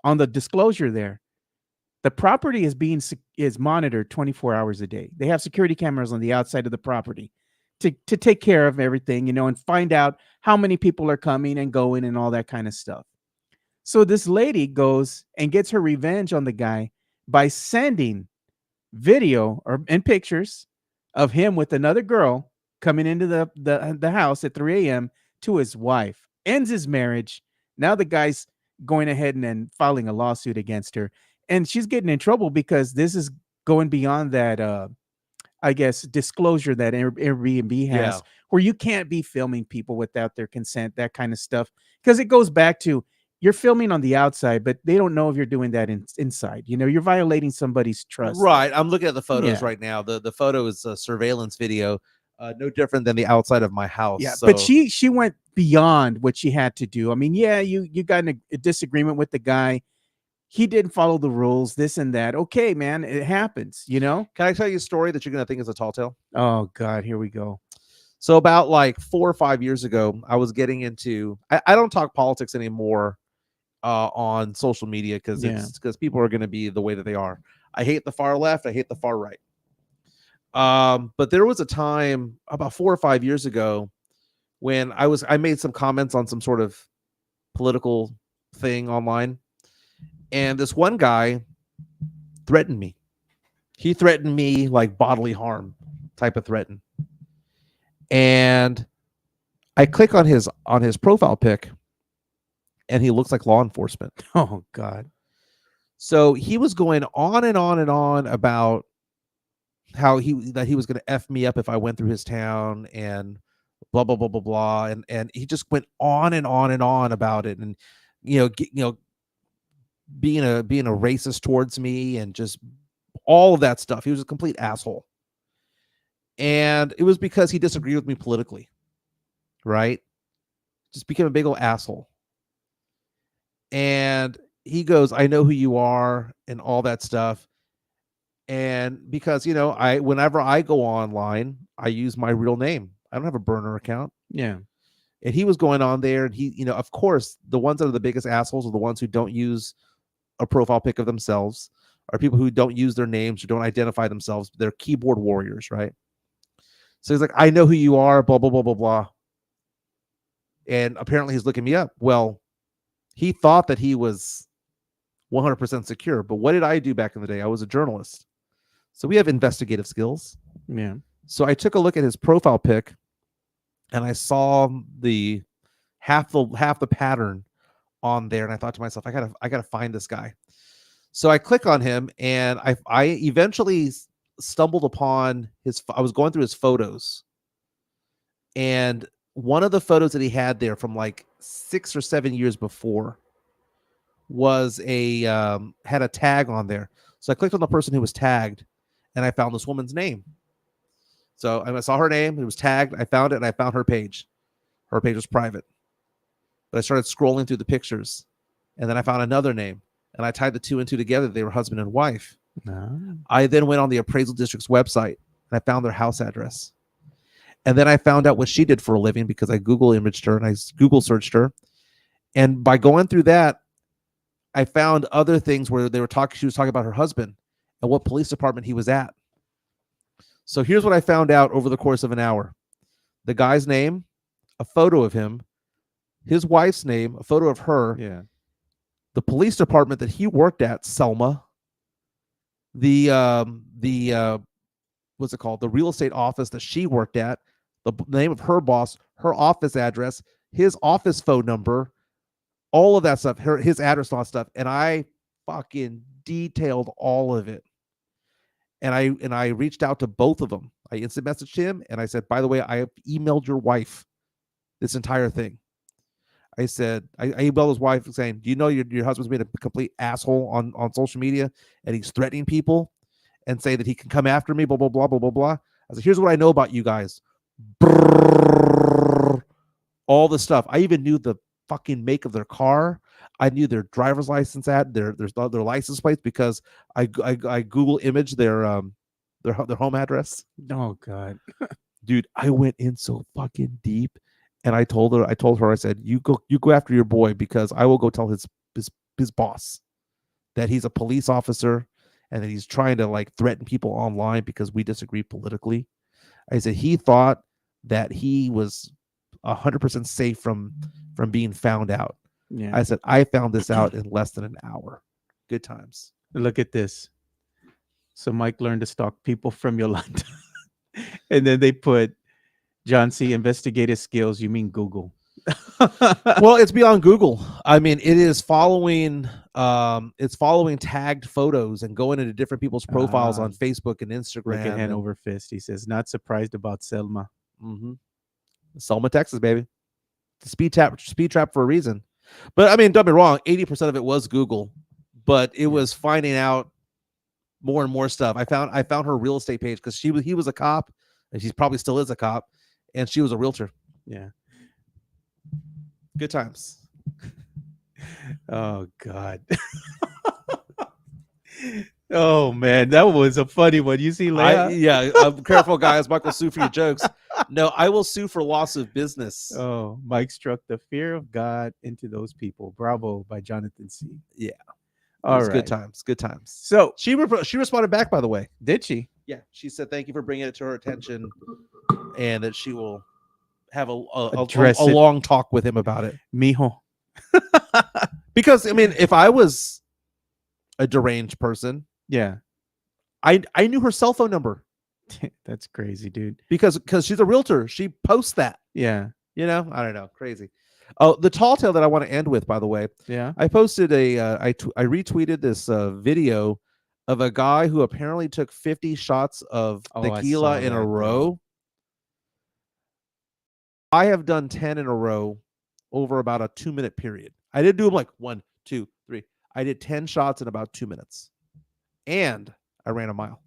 the disclosure there, the property is monitored 24 hours a day. They have security cameras on the outside of the property to take care of everything, and find out how many people are coming and going and all that kind of stuff. So this lady goes and gets her revenge on the guy by sending video and pictures of him with another girl coming into the house at 3 a.m. to his wife, ends his marriage. Now the guy's going ahead and filing a lawsuit against her. And she's getting in trouble because this is going beyond that, I guess, disclosure that Airbnb has, where you can't be filming people without their consent, that kind of stuff. Because it goes back to, you're filming on the outside, but they don't know if you're doing that inside. You're violating somebody's trust. Right. I'm looking at the photos right now. The photo is a surveillance video, no different than the outside of my house. Yeah, so. But she went beyond what she had to do. I mean, you got in a disagreement with the guy. He didn't follow the rules, this and that. Okay, man, it happens, Can I tell you a story that you're going to think is a tall tale? Oh, God, here we go. So about like 4 or 5 years ago, I was getting into, I don't talk politics anymore on social media because people are going to be the way that they are. I hate the far left. I hate the far right. But there was a time about 4 or 5 years ago when I made some comments on some sort of political thing online. And this one guy threatened me. He threatened me like bodily harm type of threaten. And I click on his profile pic and he looks like law enforcement. Oh, God. So he was going on and on and on about how he was going to F me up if I went through his town and blah, blah, blah, blah, blah. And he just went on and on and on about it. And, being a racist towards me and just all of that stuff. He was a complete asshole. And it was because he disagreed with me politically, right? Just became a big old asshole. And he goes, "I know who you are," and all that stuff. And because, whenever I go online, I use my real name. I don't have a burner account. Yeah. And he was going on there and he, of course, the ones that are the biggest assholes are the ones who don't use a profile pic of themselves, are people who don't use their names or don't identify themselves. They're keyboard warriors, right? So he's like, "I know who you are, blah, blah, blah, blah, blah." And apparently he's looking me up. Well, he thought that he was 100% secure. But what did I do back in the day? I was a journalist. So we have investigative skills. Yeah. So I took a look at his profile pic and I saw the half the pattern on there. And I thought to myself, I gotta find this guy. So I click on him and I eventually stumbled upon I was going through his photos. And one of the photos that he had there from like 6 or 7 years before was had a tag on there. So I clicked on the person who was tagged and I found this woman's name. So I saw her name, it was tagged, I found it, and I found her page. Her page was private. But I started scrolling through the pictures, and then I found another name, and I tied the 2 and 2 together. They were husband and wife. No. I then went on the appraisal district's website, and I found their house address. And then I found out what she did for a living because I Google imaged her and I Google searched her. And by going through that, I found other things where she was talking about her husband and what police department he was at. So here's what I found out over the course of an hour. The guy's name, a photo of him, his wife's name, a photo of her. Yeah. The police department that he worked at, Selma. The what's it called? The real estate office that she worked at, the name of her boss, her office address, his office phone number, all of that stuff, his address, all that stuff. And I fucking detailed all of it. And I reached out to both of them. I instant messaged him and I said, by the way, I have emailed your wife this entire thing. I said, I emailed his wife saying, do you know your husband's being a complete asshole on social media and he's threatening people and say that he can come after me, blah, blah, blah, blah, blah, blah. I said, here's what I know about you guys. Brrr, all the stuff. I even knew the fucking make of their car. I knew their driver's license their license plates because I Google image their home address. Oh God. Dude, I went in so fucking deep. And I told her, I said, you go after your boy because I will go tell his boss that he's a police officer and that he's trying to like threaten people online because we disagree politically. I said, he thought that he was 100% safe from being found out. Yeah. I said, I found this out in less than an hour. Good times. Look at this. So Mike learned to stalk people from Yolanda. And then they put, John C. investigative skills. You mean Google? Well, it's beyond Google. I mean, it is following. It's following tagged photos and going into different people's profiles on Facebook and Instagram. Look at hand over fist. He says, not surprised about Selma. Mm-hmm. Selma, Texas, baby. The speed trap for a reason. But I mean, don't be wrong. 80% of it was Google, but it was finding out more and more stuff. I found her real estate page because he was a cop, and she probably still is a cop. And she was a realtor. Yeah. Good times. Oh, God. Oh, man. That was a funny one. You see, Leia? I'm careful, guys. Mike will sue for your jokes. No, I will sue for loss of business. Oh, Mike struck the fear of God into those people. Bravo by Jonathan C. Yeah. All right. Good times. Good times. So she responded back, by the way. Did she? Yeah. She said, thank you for bringing it to her attention and that she will have a long talk with him about it. Mijo. Because, I mean, if I was a deranged person, yeah, I knew her cell phone number. That's crazy, dude. Because she's a realtor. She posts that. Yeah. You know, I don't know. Crazy. Oh, the tall tale that I want to end with, by the way. Yeah. I posted I retweeted this video of a guy who apparently took 50 shots of tequila in a row. I have done 10 in a row over about a 2-minute period. I didn't do them like 1, 2, 3. I did 10 shots in about 2 minutes. And I ran a mile.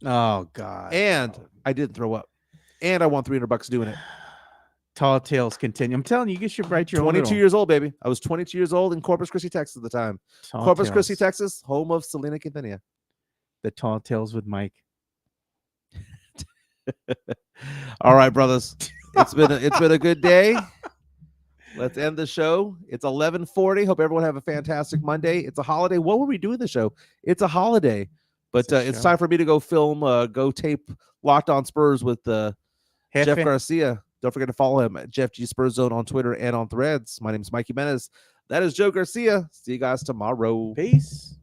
Oh, God. And I didn't throw up. And I won $300 doing it. Tall tales continue. I'm telling you, you should write your 22 years old, baby. I was 22 years old in Corpus Christi, Texas at the time. Corpus Christi, Texas, home of Selena Quintanilla. The Tall Tales with Mike. All right, brothers. It's been a good day. Let's end the show. It's 11:40. Hope everyone have a fantastic Monday. It's a holiday. What were we doing the show? It's a holiday, but it's time for me to go film, go tape Locked On Spurs with Jeff Garcia. Don't forget to follow him at Jeff G Spurs Zone on Twitter and on Threads. My name is Mike Jimenez. That is Joe Garcia. See you guys tomorrow. Peace.